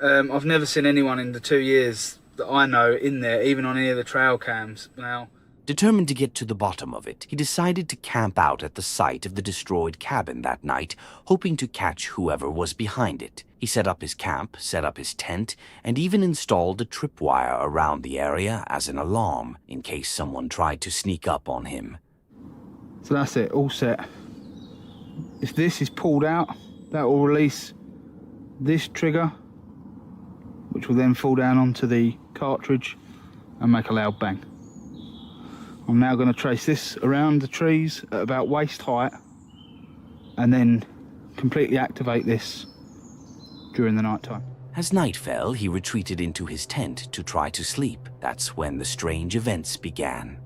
I've never seen anyone in the 2 years that I know in there, even on any of the trail cams. Now, determined to get to the bottom of it, he decided to camp out at the site of the destroyed cabin that night, hoping to catch whoever was behind it. He set up his camp, set up his tent, and even installed a tripwire around the area as an alarm, in case someone tried to sneak up on him. so that's it, all set. If this is pulled out, that will release this trigger, which will then fall down onto the cartridge and make a loud bang. I'm now going to trace this around the trees at about waist height and then completely activate this during the night time. As night fell, he retreated into his tent to try to sleep. That's when the strange events began.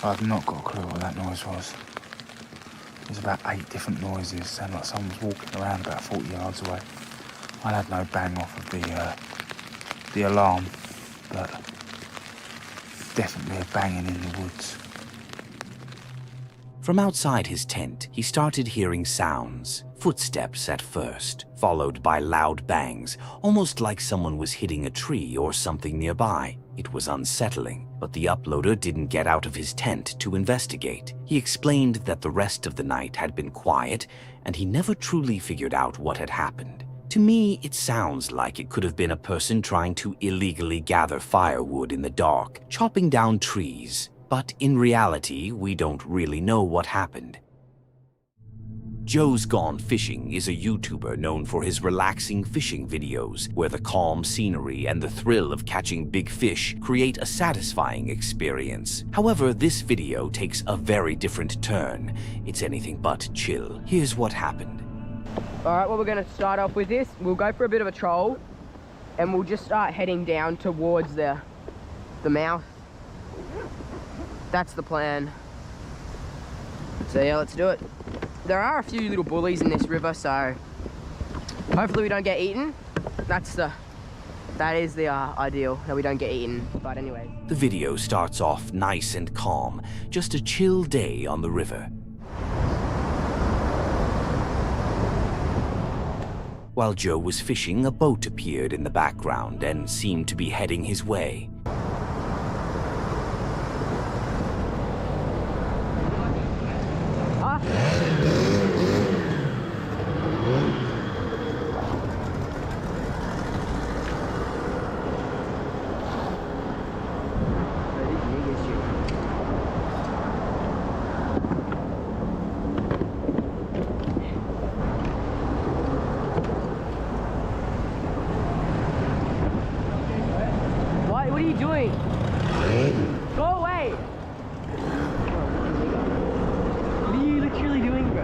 I've not got a clue what that noise was. There's about 8 different noises, sound like someone was walking around about 40 yards away. I had no bang off of the alarm, but definitely a banging in the woods. From outside his tent, he started hearing sounds. Footsteps at first, followed by loud bangs, almost like someone was hitting a tree or something nearby. It was unsettling, but the uploader didn't get out of his tent to investigate. He explained that the rest of the night had been quiet, and he never truly figured out what had happened. To me, it sounds like it could have been a person trying to illegally gather firewood in the dark, chopping down trees. But in reality, we don't really know what happened. Joe's Gone Fishing is a YouTuber known for his relaxing fishing videos, where the calm scenery and the thrill of catching big fish create a satisfying experience. However, this video takes a very different turn. It's anything but chill. Here's what happened. Alright, well, we're going to start off with this. We'll go for a bit of a troll, and we'll just start heading down towards the mouth. That's the plan. So yeah, let's do it. There are a few little bullies in this river, so hopefully we don't get eaten. That is the ideal, that we don't get eaten. But anyway. The video starts off nice and calm, just a chill day on the river. While Joe was fishing, a boat appeared in the background and seemed to be heading his way. What are you doing? Go away! What are you literally doing, bro?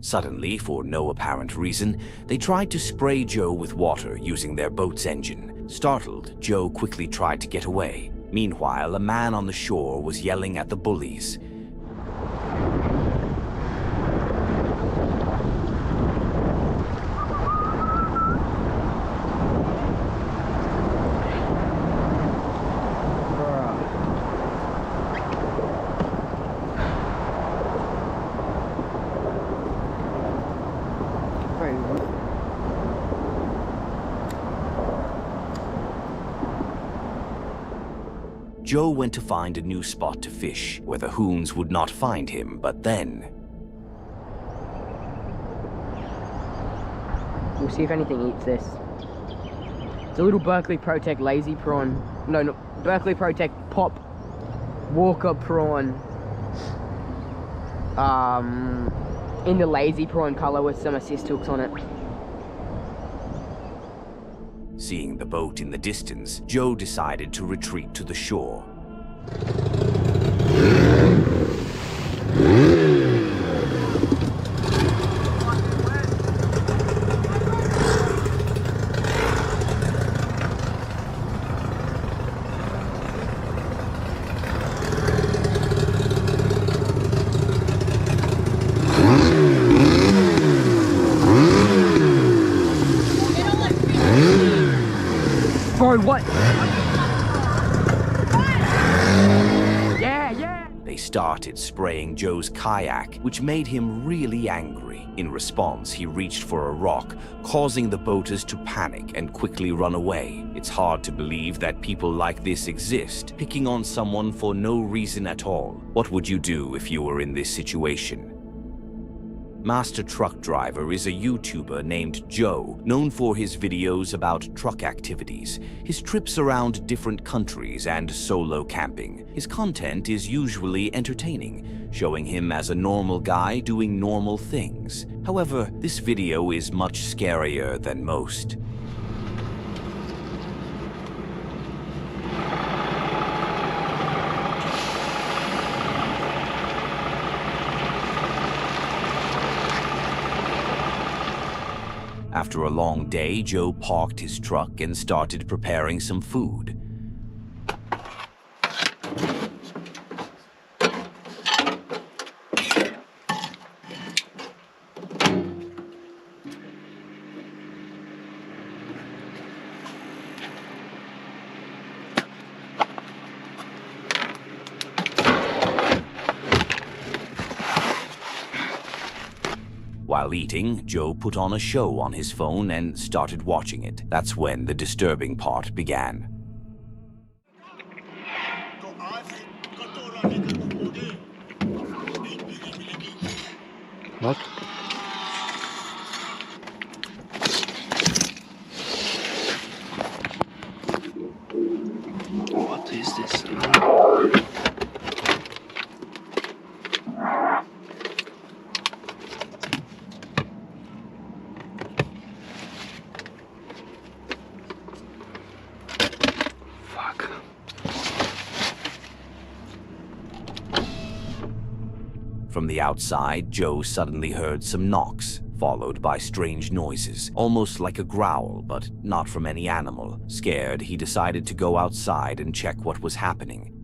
Suddenly, for no apparent reason, they tried to spray Joe with water using their boat's engine. Startled, Joe quickly tried to get away. Meanwhile, a man on the shore was yelling at the bullies. Joe went to find a new spot to fish, where the hoons would not find him, but then... We'll see if anything eats this. It's a little Berkeley Protect lazy prawn. No, Berkeley Protect pop Walker prawn. In the lazy prawn color with some assist hooks on it. Seeing the boat in the distance, Joe decided to retreat to the shore. Bro, what? Yeah. They started spraying Joe's kayak, which made him really angry. In response, he reached for a rock, causing the boaters to panic and quickly run away. It's hard to believe that people like this exist, picking on someone for no reason at all. What would you do if you were in this situation? Master Truck Driver is a YouTuber named Joe, known for his videos about truck activities, his trips around different countries, and solo camping. His content is usually entertaining, showing him as a normal guy doing normal things. However, this video is much scarier than most. After a long day, Joe parked his truck and started preparing some food. While eating, Joe put on a show on his phone and started watching it. That's when the disturbing part began. What? What is this? From the outside, Joe suddenly heard some knocks, followed by strange noises, almost like a growl, but not from any animal. Scared, he decided to go outside and check what was happening.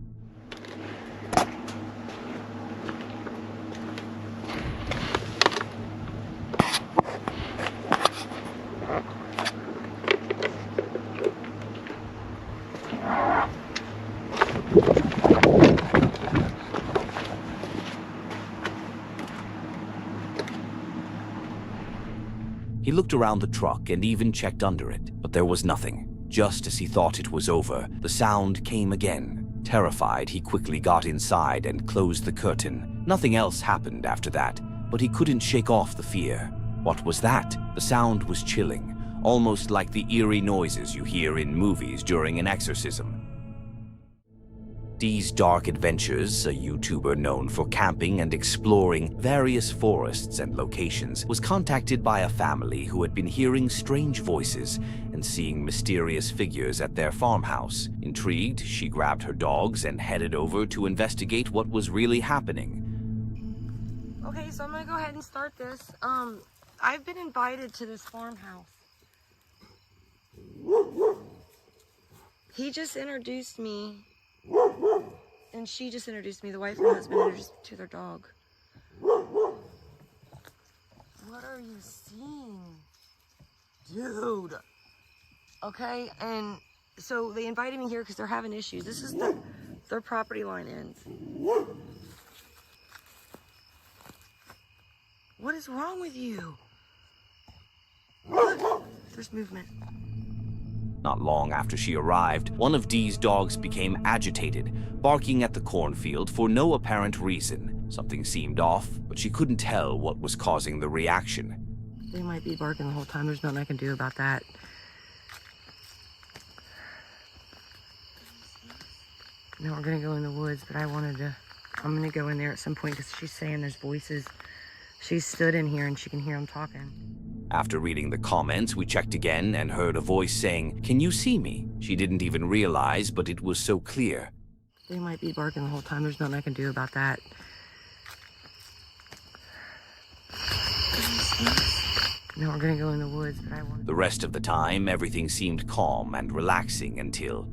He looked around the truck and even checked under it, but there was nothing. Just as he thought it was over, the sound came again. Terrified, he quickly got inside and closed the curtain. Nothing else happened after that, but he couldn't shake off the fear. What was that? The sound was chilling, almost like the eerie noises you hear in movies during an exorcism. Dee's Dark Adventures, a YouTuber known for camping and exploring various forests and locations, was contacted by a family who had been hearing strange voices and seeing mysterious figures at their farmhouse. Intrigued, she grabbed her dogs and headed over to investigate what was really happening. Okay, so I'm gonna go ahead and start this. I've been invited to this farmhouse. He just introduced me. And she just introduced me, the wife and husband introduced me to their dog. What are you seeing? Dude. Okay, and so they invited me here because they're having issues. This is their property line ends. What is wrong with you? Look, there's movement. Not long after she arrived, one of Dee's dogs became agitated, barking at the cornfield for no apparent reason. Something seemed off, but she couldn't tell what was causing the reaction. They might be barking the whole time. There's nothing I can do about that. Now we're gonna go in the woods, but I'm gonna go in there at some point because she's saying there's voices. She stood in here and she can hear them talking. After reading the comments, we checked again and heard a voice saying, "Can you see me?" She didn't even realize, but it was so clear. They might be barking the whole time. There's nothing I can do about that. Now we're gonna go in the woods, but I want... The rest of the time, everything seemed calm and relaxing until...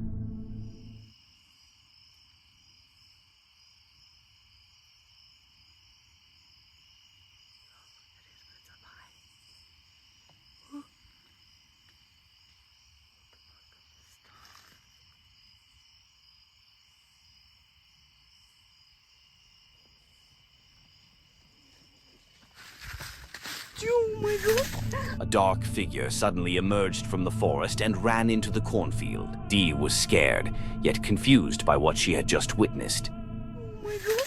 Oh my god! A dark figure suddenly emerged from the forest and ran into the cornfield. Dee was scared, yet confused by what she had just witnessed. Oh my god!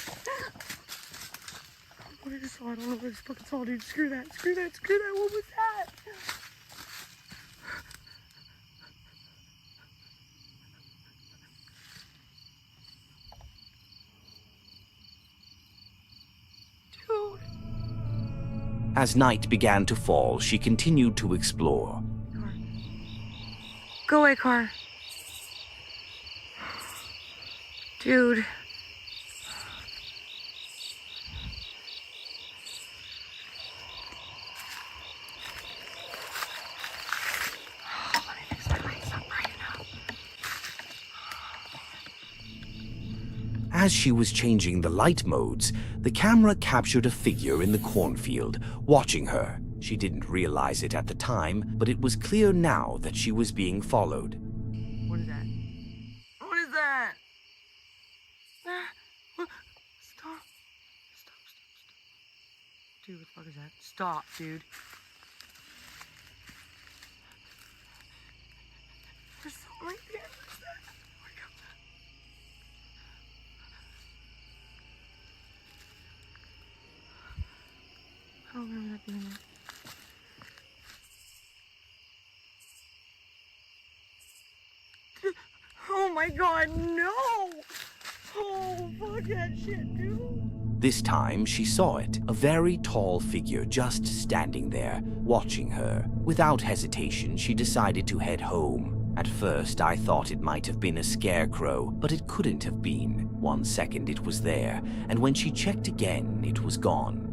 What I just saw, I don't know what I just fucking saw, dude. Screw that, screw that, screw that. What was that? Dude. As night began to fall, she continued to explore. Go away, car. Dude. As she was changing the light modes, the camera captured a figure in the cornfield, watching her. She didn't realize it at the time, but it was clear now that she was being followed. What is that? What is that? Stop. Stop. Dude, what the fuck is that? Stop, dude. There's something right there. What's that? Oh my god. I don't remember that being there. Oh my god, no! Oh, fuck that shit, dude. This time, she saw it, a very tall figure just standing there, watching her. Without hesitation, she decided to head home. At first, I thought it might have been a scarecrow, but it couldn't have been. 1 second it was there, and when she checked again, it was gone.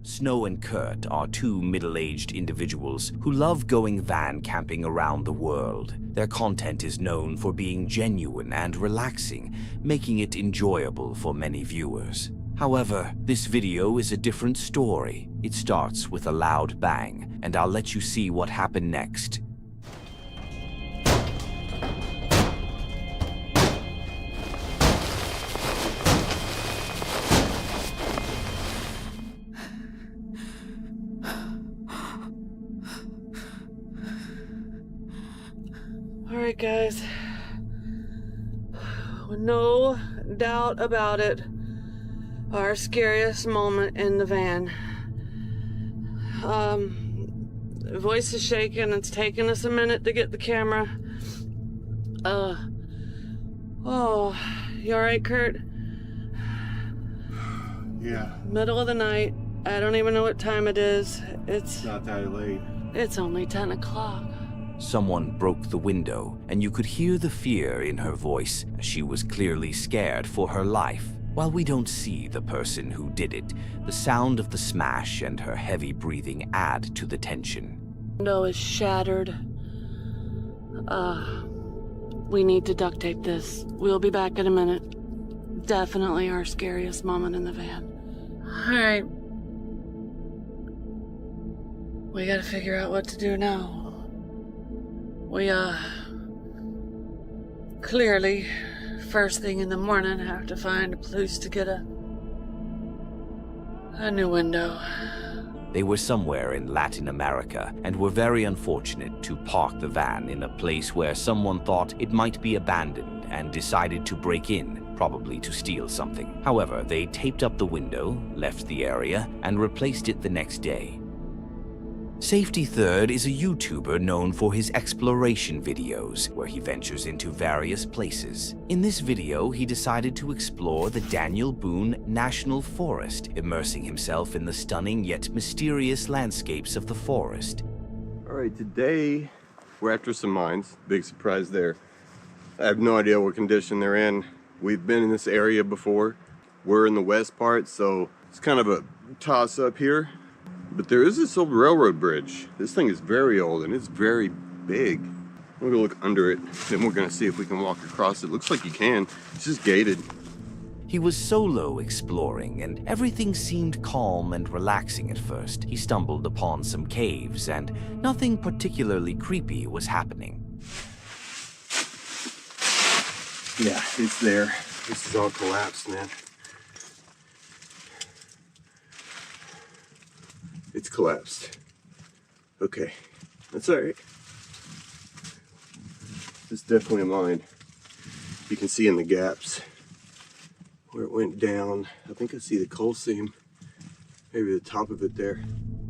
Snow and Kurt are two middle-aged individuals who love going van camping around the world. Their content is known for being genuine and relaxing, making it enjoyable for many viewers. However, this video is a different story. It starts with a loud bang, and I'll let you see what happened next. Alright guys, no doubt about it, our scariest moment in the van. Voice is shaking, it's taking us a minute to get the camera. Oh, you alright, Kurt? Yeah. Middle of the night, I don't even know what time it is. It's not that late. It's only 10 o'clock. Someone broke the window, and you could hear the fear in her voice, as she was clearly scared for her life. While we don't see the person who did it, the sound of the smash and her heavy breathing add to the tension. Window is shattered. We need to duct tape this. We'll be back in a minute. Definitely our scariest moment in the van. Alright. We gotta figure out what to do now. We, clearly, first thing in the morning, have to find a place to get a new window. They were somewhere in Latin America and were very unfortunate to park the van in a place where someone thought it might be abandoned and decided to break in, probably to steal something. However, they taped up the window, left the area, and replaced it the next day. Safety Third is a YouTuber known for his exploration videos, where he ventures into various places. In this video, he decided to explore the Daniel Boone National Forest, immersing himself in the stunning yet mysterious landscapes of the forest. All right, today we're after some mines. Big surprise there. I have no idea what condition they're in. We've been in this area before. We're in the west part, so it's kind of a toss up here. But there is this old railroad bridge. This thing is very old and it's very big. We're gonna look under it, then we're gonna see if we can walk across it. Looks like you can. It's just gated. He was solo exploring, and everything seemed calm and relaxing at first. He stumbled upon some caves, and nothing particularly creepy was happening. Yeah, it's there. This is all collapsed, man. It's collapsed. Okay, that's all right. This is definitely a mine. You can see in the gaps where it went down. I think I see the coal seam, maybe the top of it there.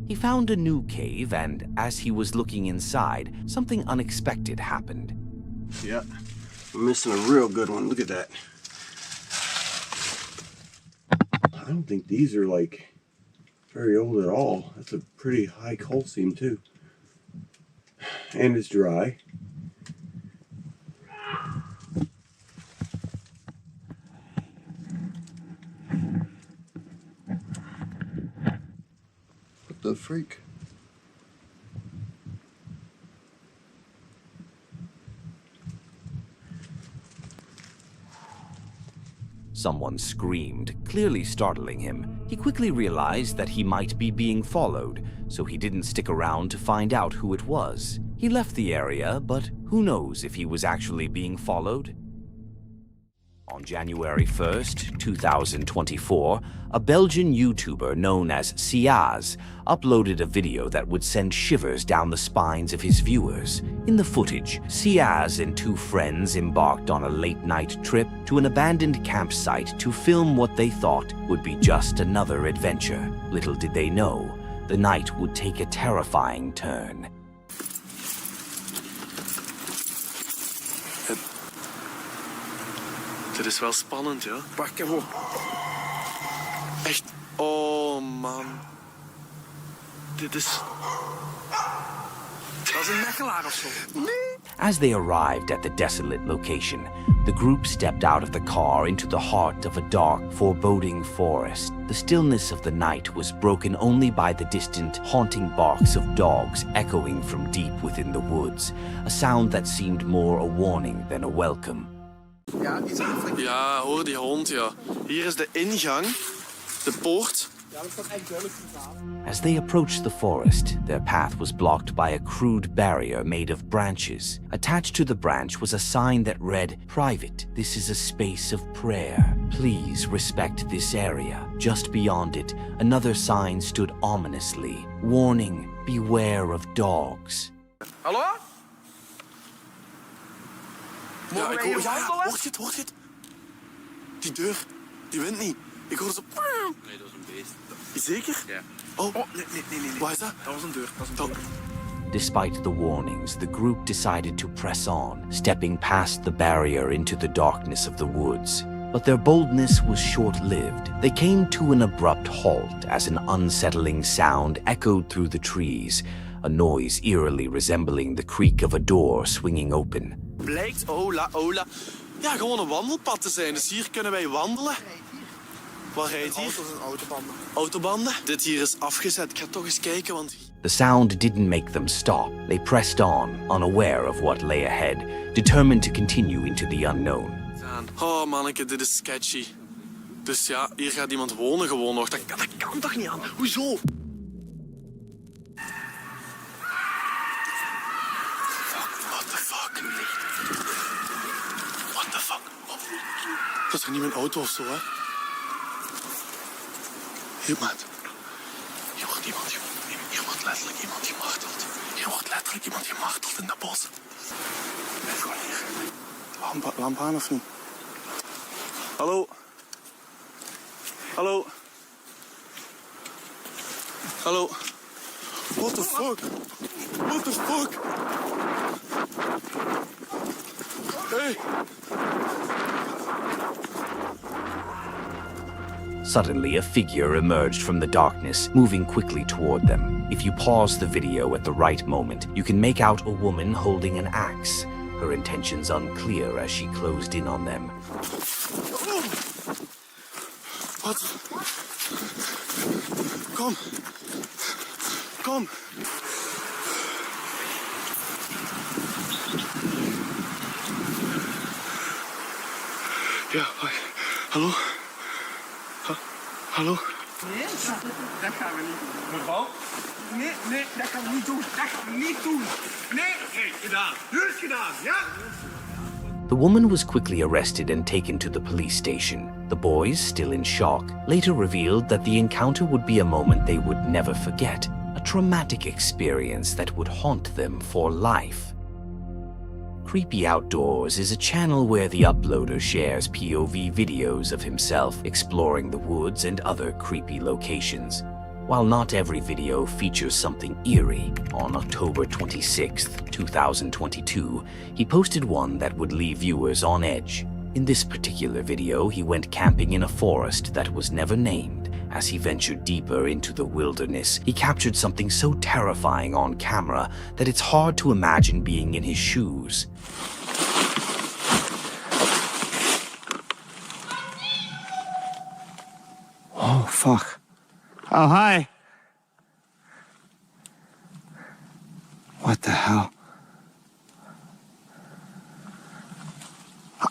He found a new cave, and as he was looking inside, something unexpected happened. Yeah, I'm missing a real good one. Look at that. I don't think these are like very old at all. That's a pretty high coal seam too. And it's dry. What the freak? Someone screamed, clearly startling him. He quickly realized that he might be being followed, so he didn't stick around to find out who it was. He left the area, but who knows if he was actually being followed? On January 1st, 2024, a Belgian YouTuber known as CO.AG uploaded a video that would send shivers down the spines of his viewers. In the footage, CO.AG and two friends embarked on a late-night trip to an abandoned campsite to film what they thought would be just another adventure. Little did they know, the night would take a terrifying turn. Dit is wel spannend, ja. Pak hem op. Echt. Oh, man. Dit is... Dat is een mechelaar of zo. Nee. As they arrived at the desolate location, the group stepped out of the car into the heart of a dark, foreboding forest. The stillness of the night was broken only by the distant, haunting barks of dogs echoing from deep within the woods, a sound that seemed more a warning than a welcome. Ja, hoor die hond, ja. Hier is de ingang, de poort. As they approached the forest, their path was blocked by a crude barrier made of branches. Attached to the branch was a sign that read, "Private, this is a space of prayer. Please respect this area." Just beyond it, another sign stood ominously, warning, "Beware of dogs." Hallo? Ja, ik hoor... Ja, hoort je het? Die deur, die wint niet. Ik hoor zo... Nee, dat is een beest. Zeker? Ja. Oh, nee. Waar is dat? Dat was een deur, Despite the warnings, the group decided to press on, stepping past the barrier into the darkness of the woods. But their boldness was short-lived. They came to an abrupt halt as an unsettling sound echoed through the trees, a noise eerily resembling the creak of a door swinging open. Blijkt, hola, ja, gewoon een wandelpad te zijn. Dus hier kunnen wij wandelen. Wat rijdt hier? Auto's en autobanden. Autobanden? Dit hier is afgezet. Ik ga toch eens kijken, want... The sound didn't make them stop. They pressed on, unaware of what lay ahead, determined to continue into the unknown. Oh, manneke, dit is sketchy. Dus ja, hier gaat iemand wonen gewoon nog. Dat kan toch niet aan? Hoezo? Dat is toch niet mijn auto of zo, hè? Hier, maat. Hier wordt letterlijk iemand gemarteld. Hier wordt letterlijk iemand gemarteld in dat bos. Blijf gewoon hier. Lamp aan of niet? Hallo? Hallo? Hallo? What the fuck? What the fuck? Hey! Suddenly, a figure emerged from the darkness, moving quickly toward them. If you pause the video at the right moment, you can make out a woman holding an axe, her intentions unclear as she closed in on them. What? Come. Come. Ja, hallo? Hallo? Nee, dat gaan we niet doen. Mevrouw? Nee, dat gaan we niet doen. Dat gaan we niet doen. Nee, gedaan. Dus gedaan, ja? The woman was quickly arrested and taken to the police station. The boys, still in shock, later revealed that the encounter would be a moment they would never forget, a traumatic experience that would haunt them for life. Creepy Outdoors is a channel where the uploader shares POV videos of himself exploring the woods and other creepy locations. While not every video features something eerie, on October 26, 2022, he posted one that would leave viewers on edge. In this particular video, he went camping in a forest that was never named. As he ventured deeper into the wilderness, he captured something so terrifying on camera that it's hard to imagine being in his shoes. Oh, fuck. Oh, hi. What the hell?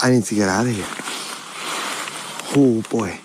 I need to get out of here. Oh, boy.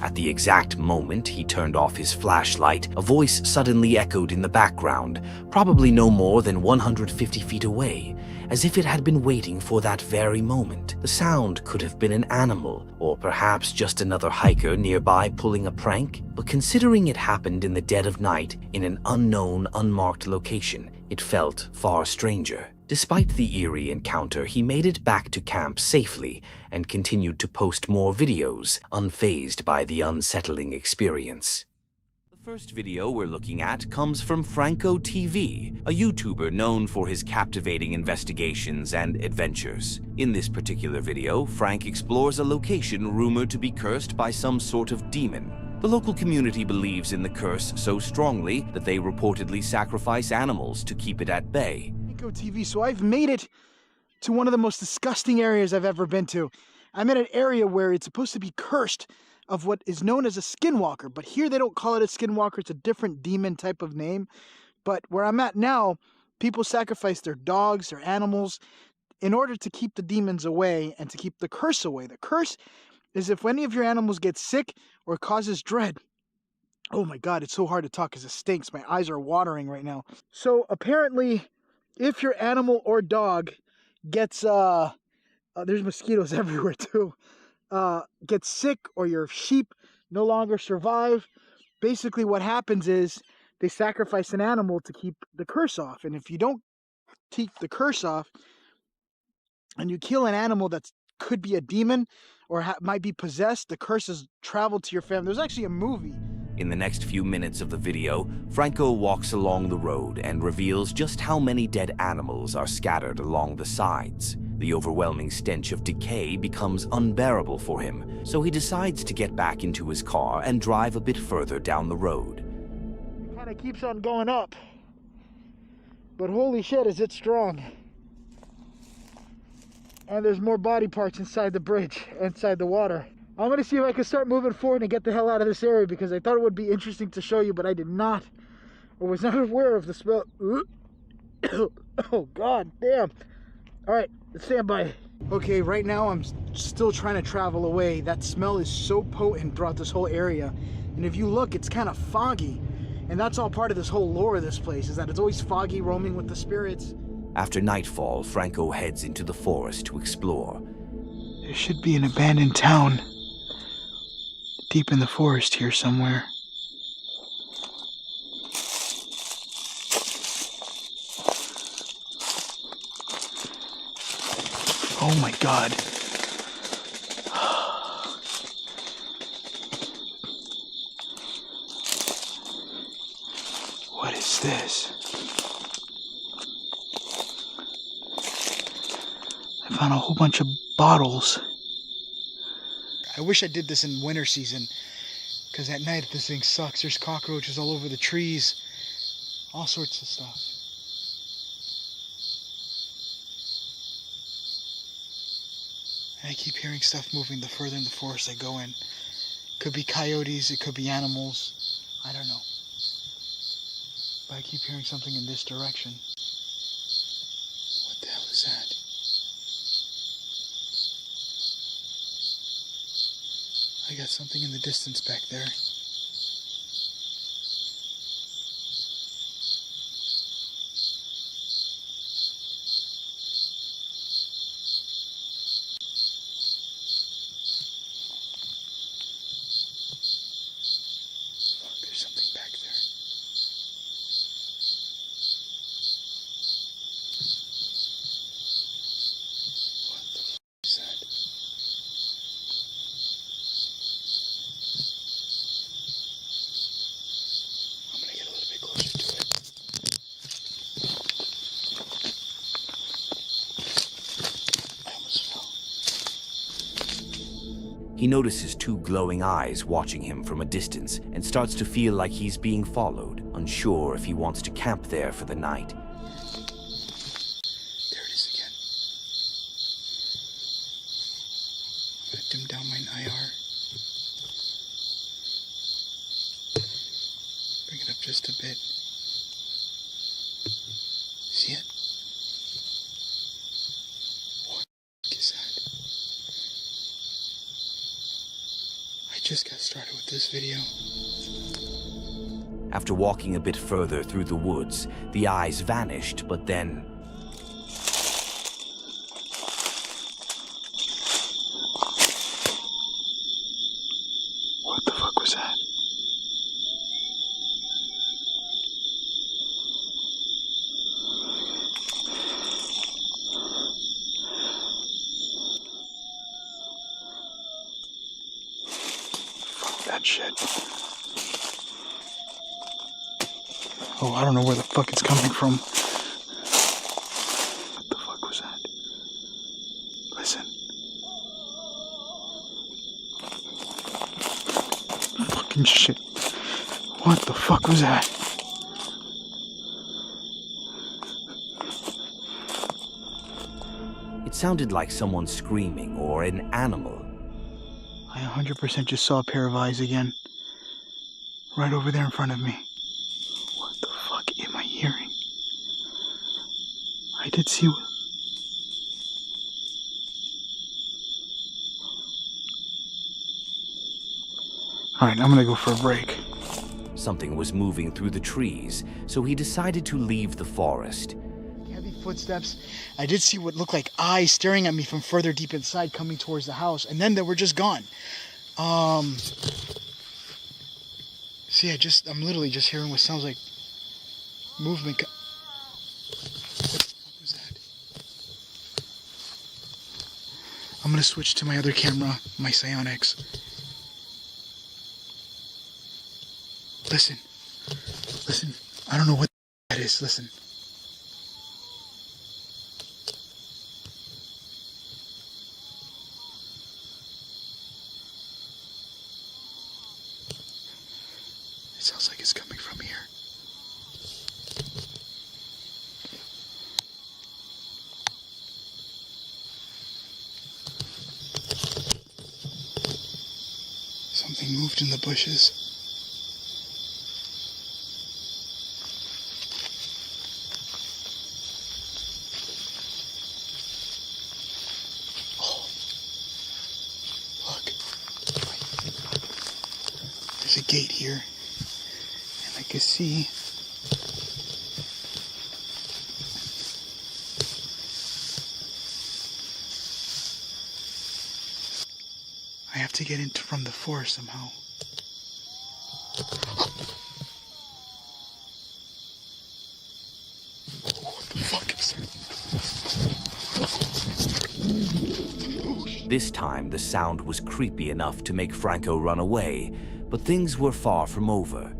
At the exact moment he turned off his flashlight, a voice suddenly echoed in the background, probably no more than 150 feet away, as if it had been waiting for that very moment. The sound could have been an animal, or perhaps just another hiker nearby pulling a prank, but considering it happened in the dead of night in an unknown, unmarked location, it felt far stranger. Despite the eerie encounter, he made it back to camp safely and continued to post more videos, unfazed by the unsettling experience. The first video we're looking at comes from Franco TV, a YouTuber known for his captivating investigations and adventures. In this particular video, Frank explores a location rumored to be cursed by some sort of demon. The local community believes in the curse so strongly that they reportedly sacrifice animals to keep it at bay. TV, so I've made it to one of the most disgusting areas I've ever been to. I'm at an area where it's supposed to be cursed of what is known as a skinwalker, but here they don't call it a skinwalker, it's a different demon type of name. But where I'm at now, people sacrifice their dogs, their animals, in order to keep the demons away and to keep the curse away. The curse is if any of your animals get sick or causes dread. Oh my God, it's so hard to talk because it stinks. My eyes are watering right now. So apparently, if your animal or dog gets, there's mosquitoes everywhere too, gets sick or your sheep no longer survive, basically what happens is they sacrifice an animal to keep the curse off. And if you don't keep the curse off and you kill an animal that could be a demon or might be possessed, the curse has traveled to your family. There's actually a movie. In the next few minutes of the video, Franco walks along the road and reveals just how many dead animals are scattered along the sides. The overwhelming stench of decay becomes unbearable for him, so he decides to get back into his car and drive a bit further down the road. It kind of keeps on going up, but holy shit is it strong. And there's more body parts inside the bridge, inside the water. I'm going to see if I can start moving forward and get the hell out of this area because I thought it would be interesting to show you, but I did not, or was not aware of the smell. Oh, God damn. All right, let's stand by. Okay, right now I'm still trying to travel away. That smell is so potent throughout this whole area. And if you look, it's kind of foggy. And that's all part of this whole lore of this place, is that it's always foggy, roaming with the spirits. After nightfall, Franco heads into the forest to explore. There should be an abandoned town deep in the forest here somewhere. Oh my God. What's this? I found a whole bunch of bottles. I wish I did this in winter season, because at night this thing sucks. There's cockroaches all over the trees, all sorts of stuff. And I keep hearing stuff moving the further in the forest I go in. Could be coyotes, it could be animals, I don't know. But I keep hearing something in this direction. What the hell is that? I got something in the distance back there. Fuck, there's something back there. What the fuck is that? I'm gonna get a little bit closer to it. I almost fell. He notices two glowing eyes watching him from a distance and starts to feel like he's being followed, unsure if he wants to camp there for the night. There it is again. I'm gonna dim down my IR. Bring it up just a bit. See it? What the fuck is that? I just got started with this video. After walking a bit further through the woods, the eyes vanished, but then... What the fuck was that? Fuck that shit. Oh, I don't know where the fuck it's coming from. What the fuck was that? Listen. Fucking shit. What the fuck was that? It sounded like someone screaming or an animal. I 100% just saw a pair of eyes again. Right over there in front of me. What the fuck am I hearing? I did see... Alright, I'm gonna go for a break. Something was moving through the trees, so he decided to leave the forest. Heavy footsteps. I did see what looked like eyes staring at me from further deep inside coming towards the house, and then they were just gone. See, I'm literally just hearing what sounds like movement. What the fuck was that? I'm gonna switch to my other camera, my Psionics. Listen. Listen. I don't know what that is. Listen. It sounds like it's coming from here. Something moved in the bushes. Oh, look. There's a gate here. I can see I have to get into from the forest somehow. What the fuck is that? This time, the sound was creepy enough to make Franco run away, but things were far from over.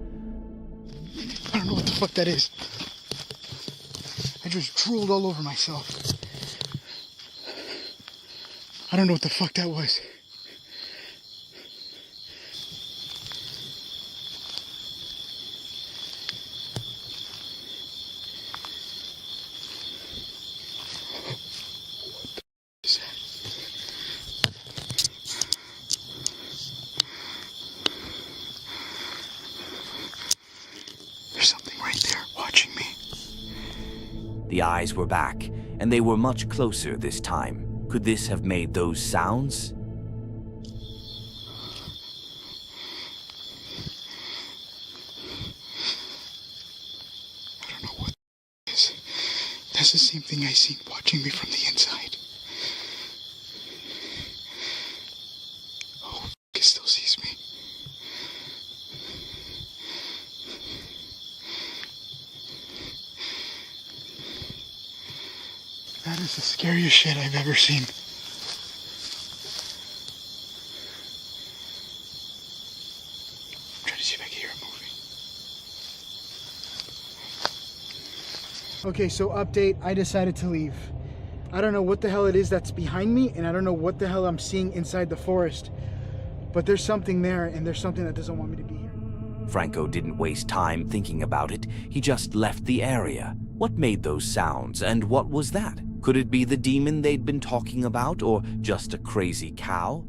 I don't know what the fuck that is. I just drooled all over myself. I don't know what the fuck that was. There's something right there watching me. The eyes were back, and they were much closer this time. Could this have made those sounds? I don't know what it is. That's the same thing I seen watching me from the inside. Oh, it still sees me. That is the scariest shit I've ever seen. I'm trying to see if I can hear it moving. Okay, so update, I decided to leave. I don't know what the hell it is that's behind me, and I don't know what the hell I'm seeing inside the forest. But there's something there, and there's something that doesn't want me to be here. Franco didn't waste time thinking about it. He just left the area. What made those sounds, and what was that? Could it be the demon they'd been talking about, or just a crazy cow?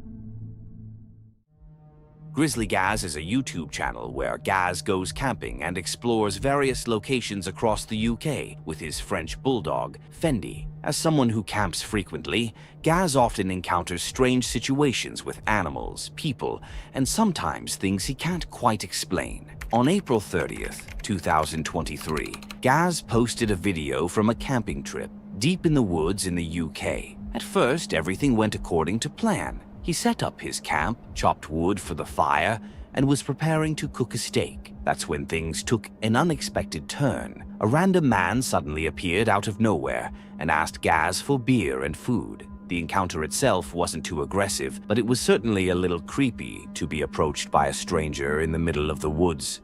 Grizzly Gaz is a YouTube channel where Gaz goes camping and explores various locations across the UK with his French bulldog, Fendi. As someone who camps frequently, Gaz often encounters strange situations with animals, people, and sometimes things he can't quite explain. On April 30th, 2023, Gaz posted a video from a camping trip deep in the woods in the UK. At first, everything went according to plan. He set up his camp, chopped wood for the fire, and was preparing to cook a steak. That's when things took an unexpected turn. A random man suddenly appeared out of nowhere and asked Gaz for beer and food. The encounter itself wasn't too aggressive, but it was certainly a little creepy to be approached by a stranger in the middle of the woods.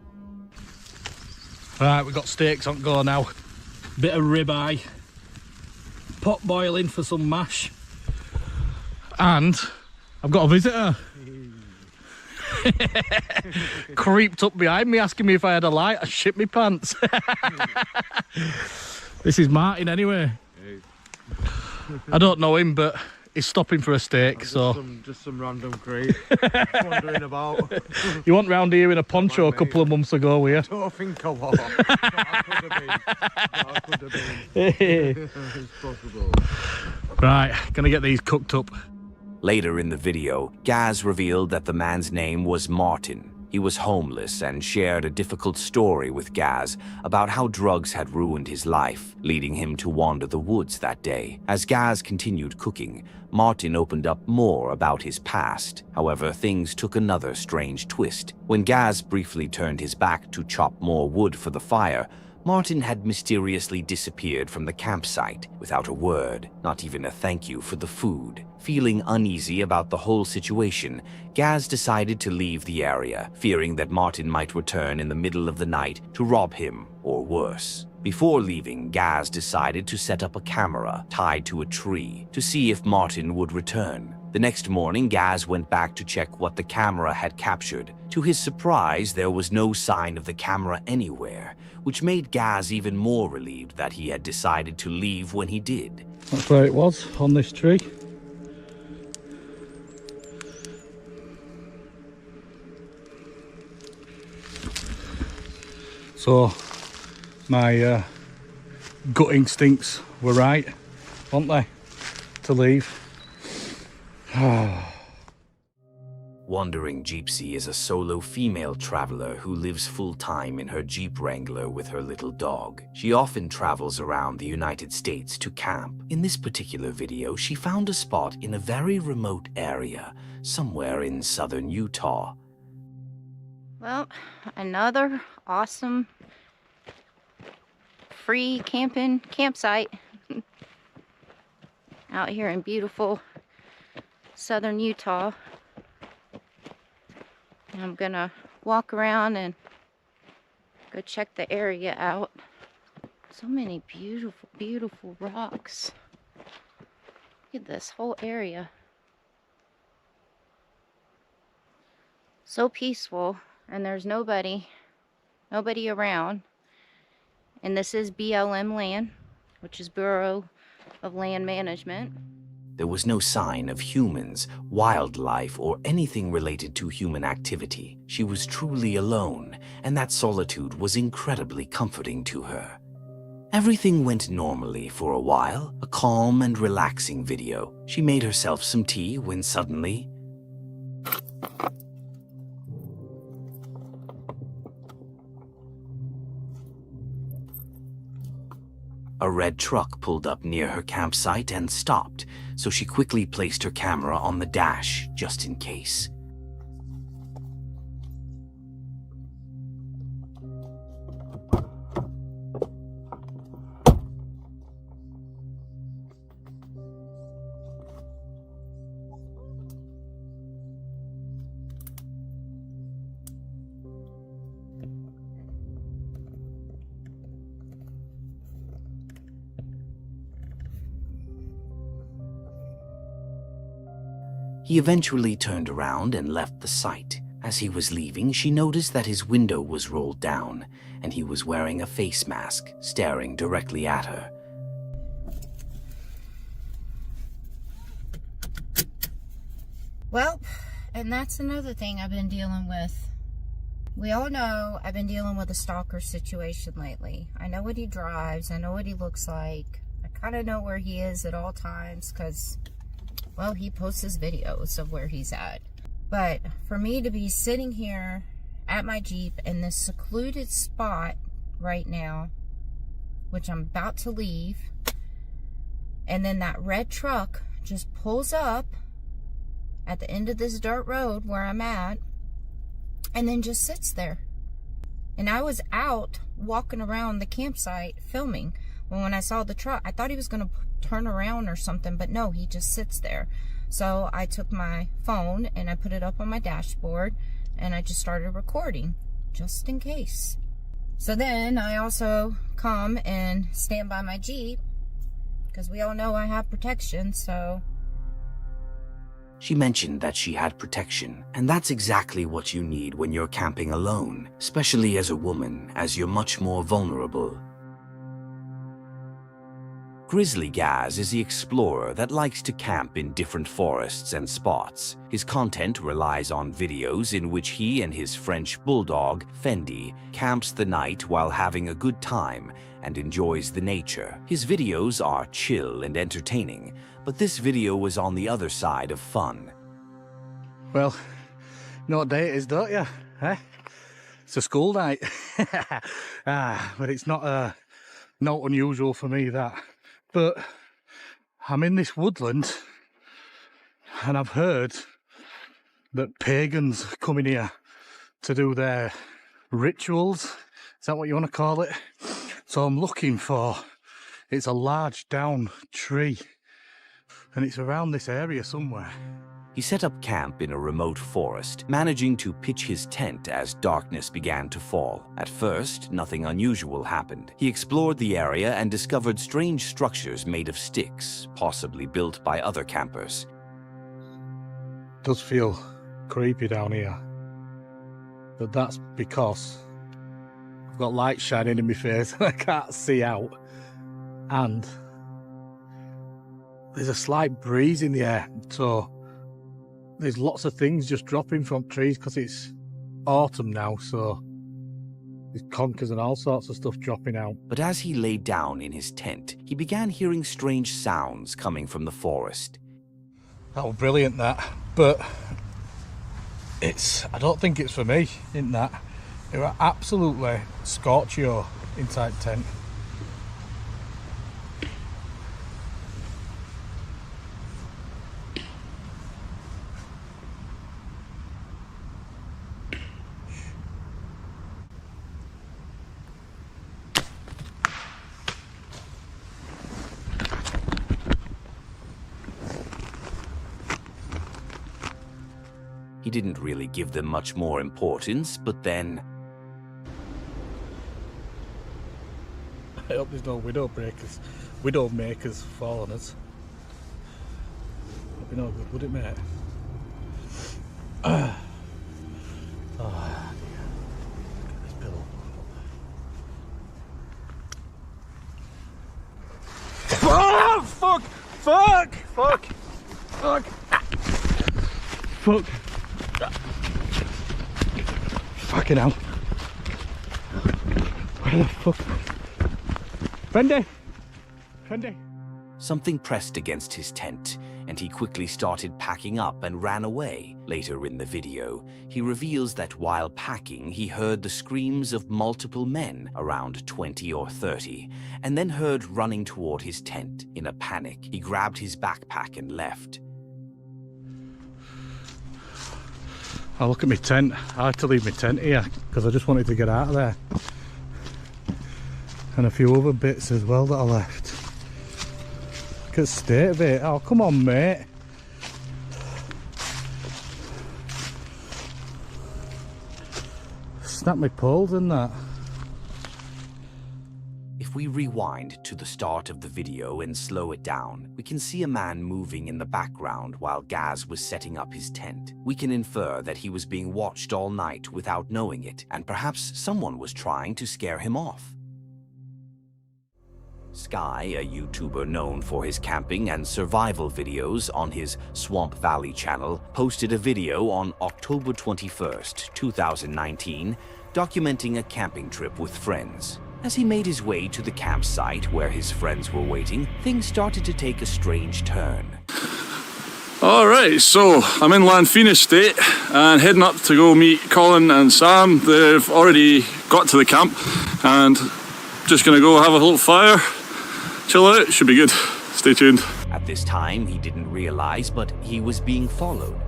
Right, we've got steaks on go now. Bit of ribeye. Pot boiling for some mash. And I've got a visitor. Creeped up behind me asking me if I had a light. I shit me pants. This is Martin anyway. I don't know him, but he's stopping for a steak. Just some random creep wandering about. You went round here in a poncho a couple of months ago, were you? I don't think I was. I could have been. It's possible. Right, gonna get these cooked up. Later in the video, Gaz revealed that the man's name was Martin. He was homeless and shared a difficult story with Gaz about how drugs had ruined his life, leading him to wander the woods that day. As Gaz continued cooking, Martin opened up more about his past. However, things took another strange twist. When Gaz briefly turned his back to chop more wood for the fire, Martin had mysteriously disappeared from the campsite without a word, not even a thank you for the food. Feeling uneasy about the whole situation, Gaz decided to leave the area, fearing that Martin might return in the middle of the night to rob him, or worse. Before leaving, Gaz decided to set up a camera tied to a tree to see if Martin would return. The next morning, Gaz went back to check what the camera had captured. To his surprise, there was no sign of the camera anywhere, which made Gaz even more relieved that he had decided to leave when he did. That's where it was, on this tree. So, my gut instincts were right, weren't they, to leave. Wandering Gypsy is a solo female traveler who lives full-time in her Jeep Wrangler with her little dog. She often travels around the United States to camp. In this particular video, she found a spot in a very remote area, somewhere in southern Utah. Well, another awesome free campsite out here in beautiful southern Utah. I'm gonna walk around and Go check the area out. So many beautiful, beautiful rocks. Look at this whole area. So peaceful, and there's nobody around. And this is BLM land, which is Bureau of Land Management. There was no sign of humans, wildlife, or anything related to human activity. She was truly alone, and that solitude was incredibly comforting to her. Everything went normally for a while, a calm and relaxing video. She made herself some tea when suddenly... a red truck pulled up near her campsite and stopped, so she quickly placed her camera on the dash just in case. He eventually turned around and left the site. As he was leaving, she noticed that his window was rolled down, and he was wearing a face mask, staring directly at her. Well, and that's another thing I've been dealing with. We all know I've been dealing with a stalker situation lately. I know what he drives. I know what he looks like. I kind of know where he is at all times because... well, he posts his videos of where he's at. But for me to be sitting here at my Jeep in this secluded spot right now, which I'm about to leave, and then that red truck just pulls up at the end of this dirt road where I'm at, and then just sits there. And I was out walking around the campsite filming. When I saw the truck, I thought he was going to turn around or something, but no, he just sits there. So I took my phone and I put it up on my dashboard and I just started recording just in case. So then I also come and stand by my Jeep because we all know I have protection, so... She mentioned that she had protection, and that's exactly what you need when you're camping alone, especially as a woman, as you're much more vulnerable. Grizzly Gaz is the explorer that likes to camp in different forests and spots. His content relies on videos in which he and his French bulldog, Fendi, camps the night while having a good time and enjoys the nature. His videos are chill and entertaining, but this video was on the other side of fun. Well, you know what day it is, don't you? Eh? It's a school night. But it's not unusual for me, that. But I'm in this woodland and I've heard that pagans come in here to do their rituals. Is that what you want to call it? So I'm looking for, it's a large down tree and it's around this area somewhere. He set up camp in a remote forest, managing to pitch his tent as darkness began to fall. At first, nothing unusual happened. He explored the area and discovered strange structures made of sticks, possibly built by other campers. It does feel creepy down here, but that's because I've got light shining in my face and I can't see out, and there's a slight breeze in the air, so there's lots of things just dropping from trees because it's autumn now, so there's conkers and all sorts of stuff dropping out. But as he lay down in his tent, he began hearing strange sounds coming from the forest. That was brilliant, that, but I don't think it's for me, in that. It was absolutely scorchio inside the tent. He didn't really give them much more importance, but then... I hope there's no widow makers falling us. That'd be no good, would it, mate? Oh, dear. Look at this pillow. Oh, fuck! Fuck! Fuck! Fuck! Fuck! Fucking hell. Where the fuck? Fendi! Fendi! Something pressed against his tent, and he quickly started packing up and ran away. Later in the video, he reveals that while packing, he heard the screams of multiple men, around 20 or 30, and then heard running toward his tent. In a panic, he grabbed his backpack and left. I look at my tent. I had to leave my tent here because I just wanted to get out of there. And a few other bits as well that I left. Look at the state of it. Oh, come on, mate. Snap my poles and that. If we rewind to the start of the video and slow it down, we can see a man moving in the background while Gaz was setting up his tent. We can infer that he was being watched all night without knowing it, and perhaps someone was trying to scare him off. Sky, a YouTuber known for his camping and survival videos on his Swamp Valley channel, posted a video on October 21st, 2019, documenting a camping trip with friends. As he made his way to the campsite where his friends were waiting, things started to take a strange turn. Alright, so I'm in Lanfine State and heading up to go meet Colin and Sam. They've already got to the camp and just gonna go have a little fire, chill out, should be good. Stay tuned. At this time, he didn't realize, but he was being followed.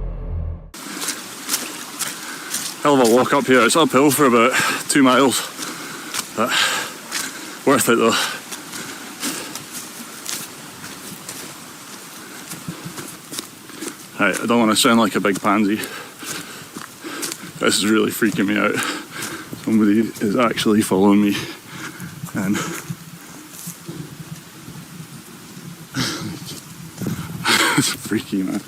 Hell of a walk up here. It's uphill for about 2 miles, but worth it though. Right, I don't want to sound like a big pansy. This is really freaking me out. Somebody is actually following me, and it's freaky, man.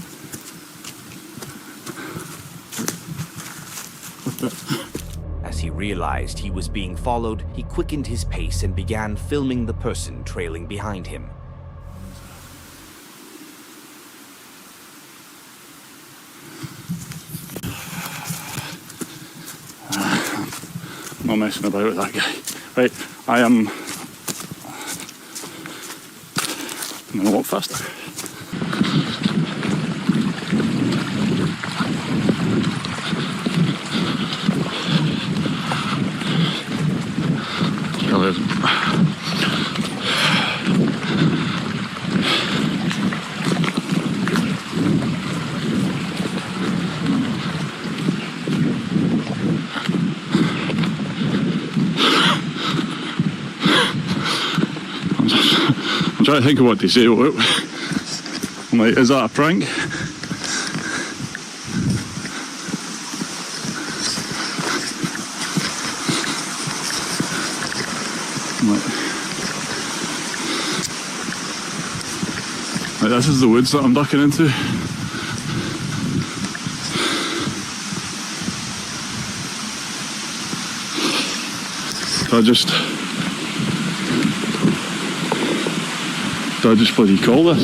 As he realized he was being followed, he quickened his pace and began filming the person trailing behind him. I'm not messing about with that guy. Right, I am I'm gonna walk faster. I'm trying to think of what to say. I'm like, is that a prank? Like, this is the woods that I'm ducking into. Do I just bloody call this?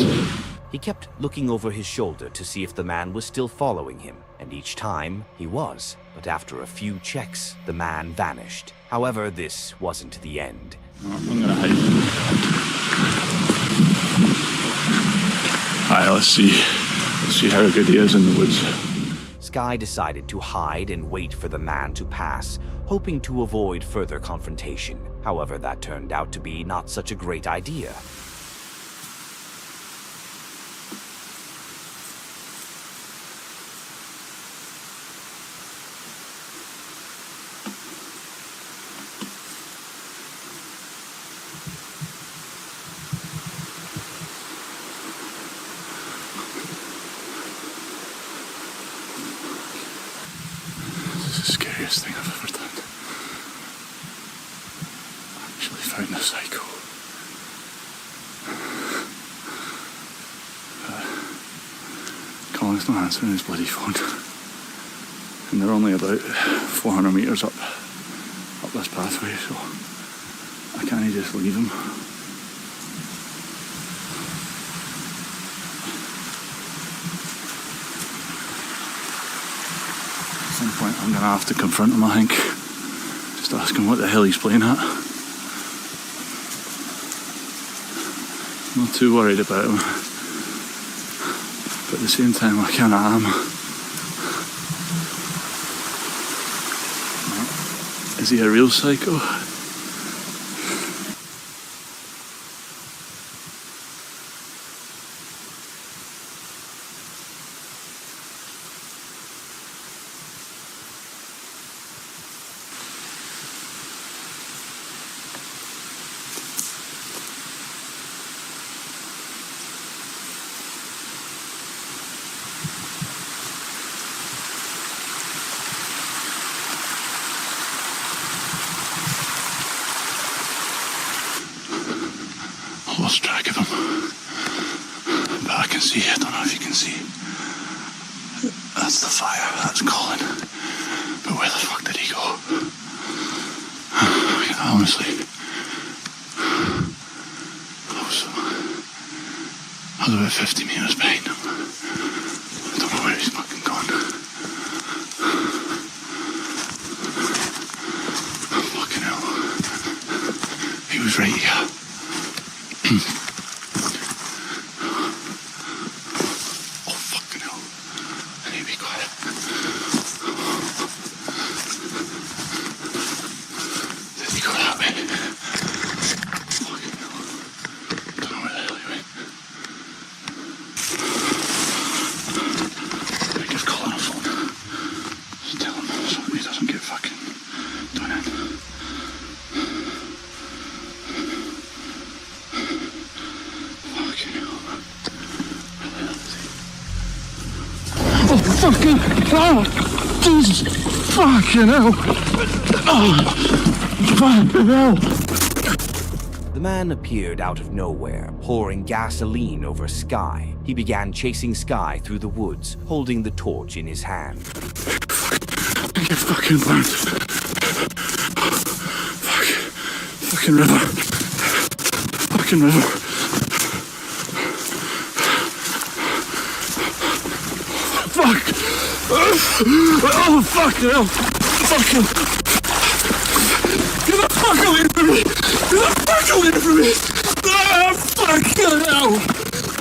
He kept looking over his shoulder to see if the man was still following him, and each time he was. But after a few checks, the man vanished. However, this wasn't the end. I'm gonna hide. Alright, let's see how good he is in the woods. Sky decided to hide and wait for the man to pass, hoping to avoid further confrontation. However, that turned out to be not such a great idea. Scariest thing I've ever done. I actually found a psycho. call, it's not answering his bloody phone. And they're only about 400 metres up this pathway, so I can't just leave him. At some point I'm going to have to confront him, I think. Just ask him what the hell he's playing at. I'm not too worried about him, but at the same time I kind of am. Is he a real psycho? Lost track of him, but I can see, I don't know if you can see, that's the fire, that's Colin, but where the fuck did he go? Honestly, I was about 50 metres behind him. I don't know where he's fucking gone. Fucking hell, he was right here. Oh fucking hell. I need to be quiet. Did he go that way? Fucking hell. Don't know where the hell he went. I give Colin a phone. Just tell him so he doesn't get fucking done in. Oh, fucking hell! Jesus! Fucking hell! Oh, fucking hell! The man appeared out of nowhere, pouring gasoline over Sky. He began chasing Sky through the woods, holding the torch in his hand. I get fucking burnt. Fucking river. Fucking river. Fuck! Oh, fucking hell! Fucking... Get the fuck away from me! Get the fuck away from me! Ah, fucking hell!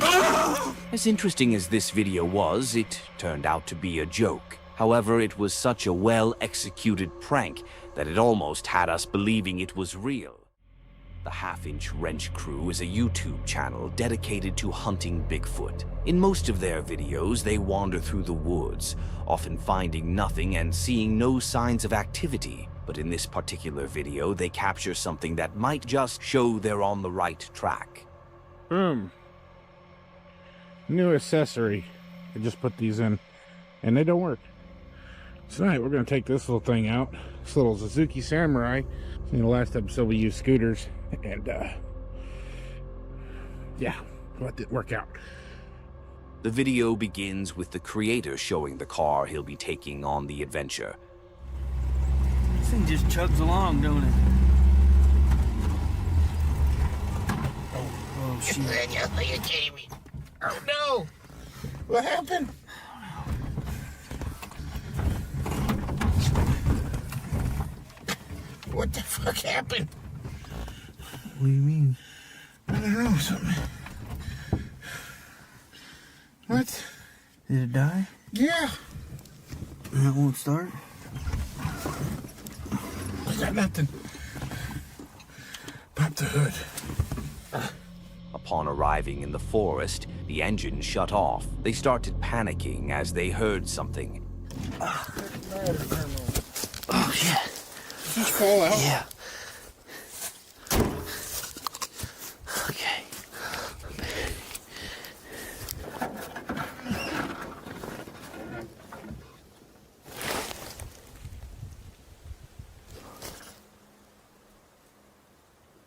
Ah! As interesting as this video was, it turned out to be a joke. However, it was such a well-executed prank that it almost had us believing it was real. The Half-Inch Wrench Crew is a YouTube channel dedicated to hunting Bigfoot. In most of their videos, they wander through the woods, often finding nothing and seeing no signs of activity. But in this particular video, they capture something that might just show they're on the right track. New accessory. I just put these in, and they don't work. Tonight, we're going to take this little thing out. This little Suzuki Samurai. In the last episode, we used scooters. And, yeah, let it work out. The video begins with the creator showing the car he'll be taking on the adventure. This thing just chugs along, don't it? Oh, shit. You're kidding me. Oh, no. What happened? What the fuck happened? What do you mean? I don't know, something. What? Did it die? Yeah. That won't start? I got nothing. Pop the hood. Upon arriving in the forest, the engine shut off. They started panicking as they heard something. Oh, shit. Did you fall out? Yeah. Okay.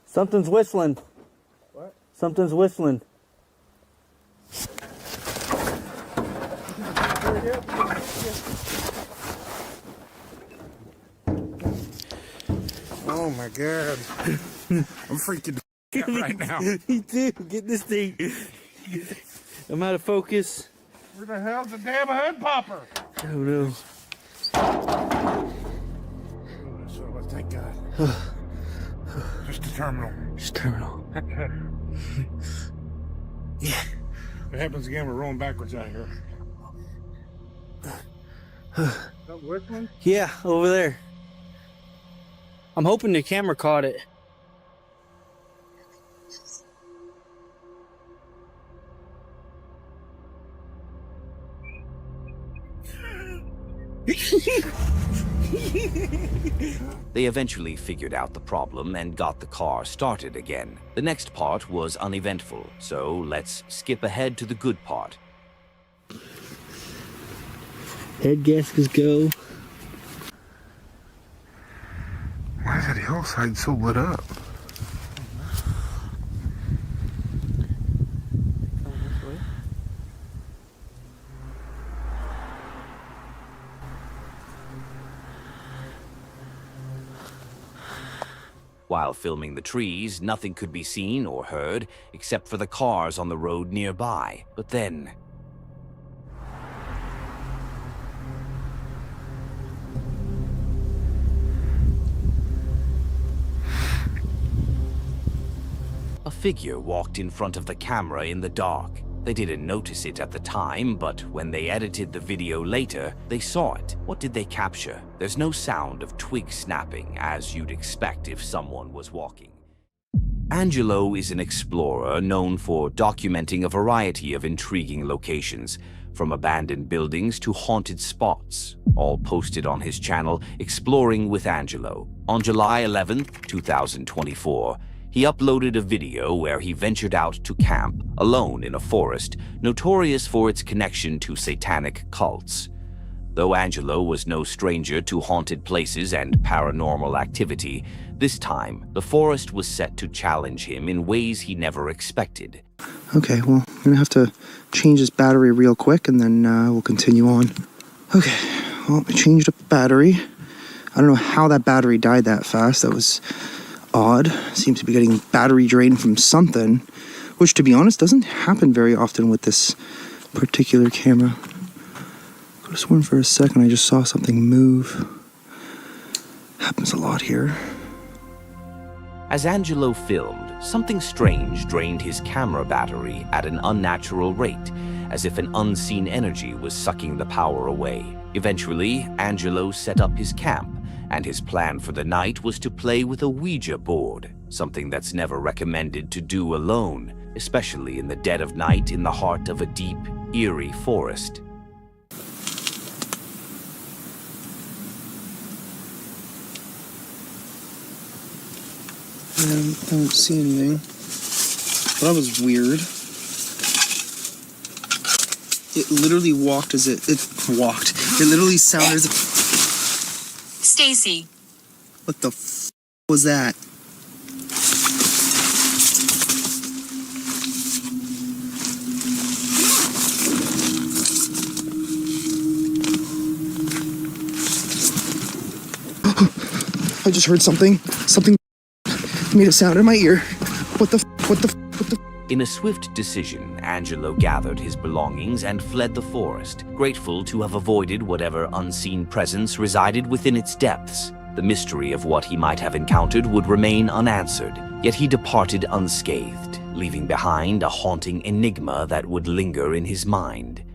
Something's whistling. What? Something's whistling. Oh my god. I'm freaking out right now. Me too. Get this thing. I'm out of focus. Where the hell's the damn hood popper? I don't know. So thank God. Just a terminal. Just terminal. Yeah. If it happens again, we're rolling backwards out here. Which one? Yeah, over there. I'm hoping the camera caught it. They eventually figured out the problem and got the car started again. The next part was uneventful, so let's skip ahead to the good part. Head gaskets go. Why is that hillside so lit up? While filming the trees, nothing could be seen or heard except for the cars on the road nearby. But then... a figure walked in front of the camera in the dark. They didn't notice it at the time, but when they edited the video later, they saw it. What did they capture? There's no sound of twig snapping, as you'd expect if someone was walking. Angelo is an explorer known for documenting a variety of intriguing locations, from abandoned buildings to haunted spots, all posted on his channel, Exploring with Angelo. On July 11th, 2024, he uploaded a video where he ventured out to camp, alone in a forest, notorious for its connection to satanic cults. Though Angelo was no stranger to haunted places and paranormal activity, this time, the forest was set to challenge him in ways he never expected. Okay, well, I'm gonna have to change this battery real quick and then we'll continue on. Okay, well, I changed up the battery. I don't know how that battery died that fast. That was odd. Seems to be getting battery drain from something, which, to be honest, doesn't happen very often with this particular camera. Could have sworn for a second I just saw something move. Happens a lot here. As Angelo filmed, something strange drained his camera battery at an unnatural rate, as if an unseen energy was sucking the power away. Eventually, Angelo set up his camp, and his plan for the night was to play with a Ouija board, something that's never recommended to do alone, especially in the dead of night in the heart of a deep, eerie forest. I don't see anything. That was weird. It literally walked as it walked. It literally sounded as if... Stacy. What the f was that? I just heard something. Something made a sound in my ear. What the f? What the f? What the f? In a swift decision, Angelo gathered his belongings and fled the forest, grateful to have avoided whatever unseen presence resided within its depths. The mystery of what he might have encountered would remain unanswered, yet he departed unscathed, leaving behind a haunting enigma that would linger in his mind.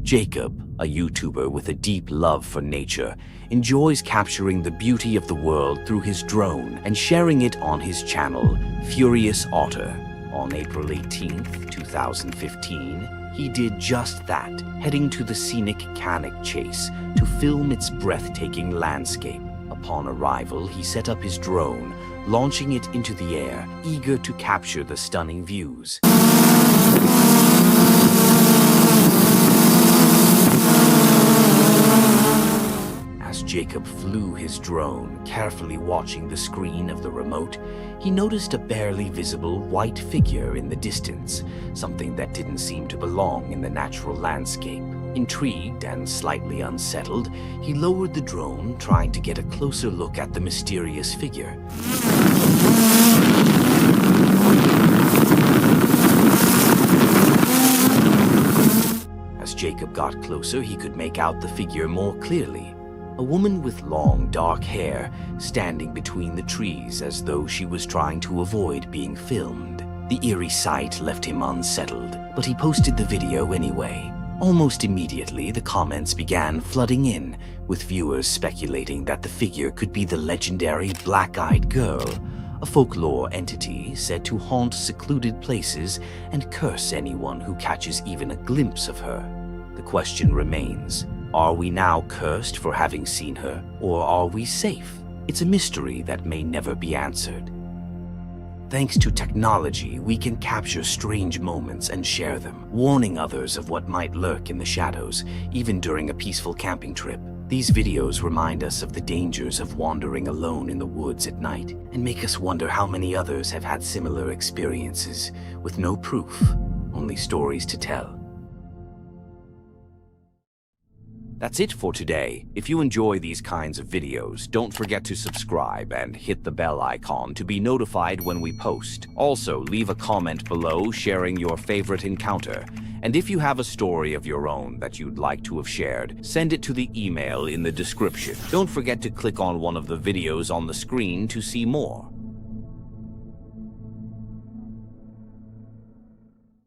Jacob, a YouTuber with a deep love for nature, enjoys capturing the beauty of the world through his drone and sharing it on his channel, Furious Otter. On April 18th, 2015, he did just that, heading to the scenic Cannock Chase to film its breathtaking landscape. Upon arrival, he set up his drone, launching it into the air, eager to capture the stunning views. As Jacob flew his drone, carefully watching the screen of the remote, he noticed a barely visible white figure in the distance, something that didn't seem to belong in the natural landscape. Intrigued and slightly unsettled, he lowered the drone, trying to get a closer look at the mysterious figure. As Jacob got closer, he could make out the figure more clearly. A woman with long, dark hair, standing between the trees as though she was trying to avoid being filmed. The eerie sight left him unsettled, but he posted the video anyway. Almost immediately, the comments began flooding in, with viewers speculating that the figure could be the legendary Black-Eyed Girl, a folklore entity said to haunt secluded places and curse anyone who catches even a glimpse of her. The question remains, are we now cursed for having seen her, or are we safe? It's a mystery that may never be answered. Thanks to technology, we can capture strange moments and share them, warning others of what might lurk in the shadows, even during a peaceful camping trip. These videos remind us of the dangers of wandering alone in the woods at night, and make us wonder how many others have had similar experiences, with no proof, only stories to tell. That's it for today. If you enjoy these kinds of videos, don't forget to subscribe and hit the bell icon to be notified when we post. Also, leave a comment below sharing your favorite encounter. And if you have a story of your own that you'd like to have shared, send it to the email in the description. Don't forget to click on one of the videos on the screen to see more.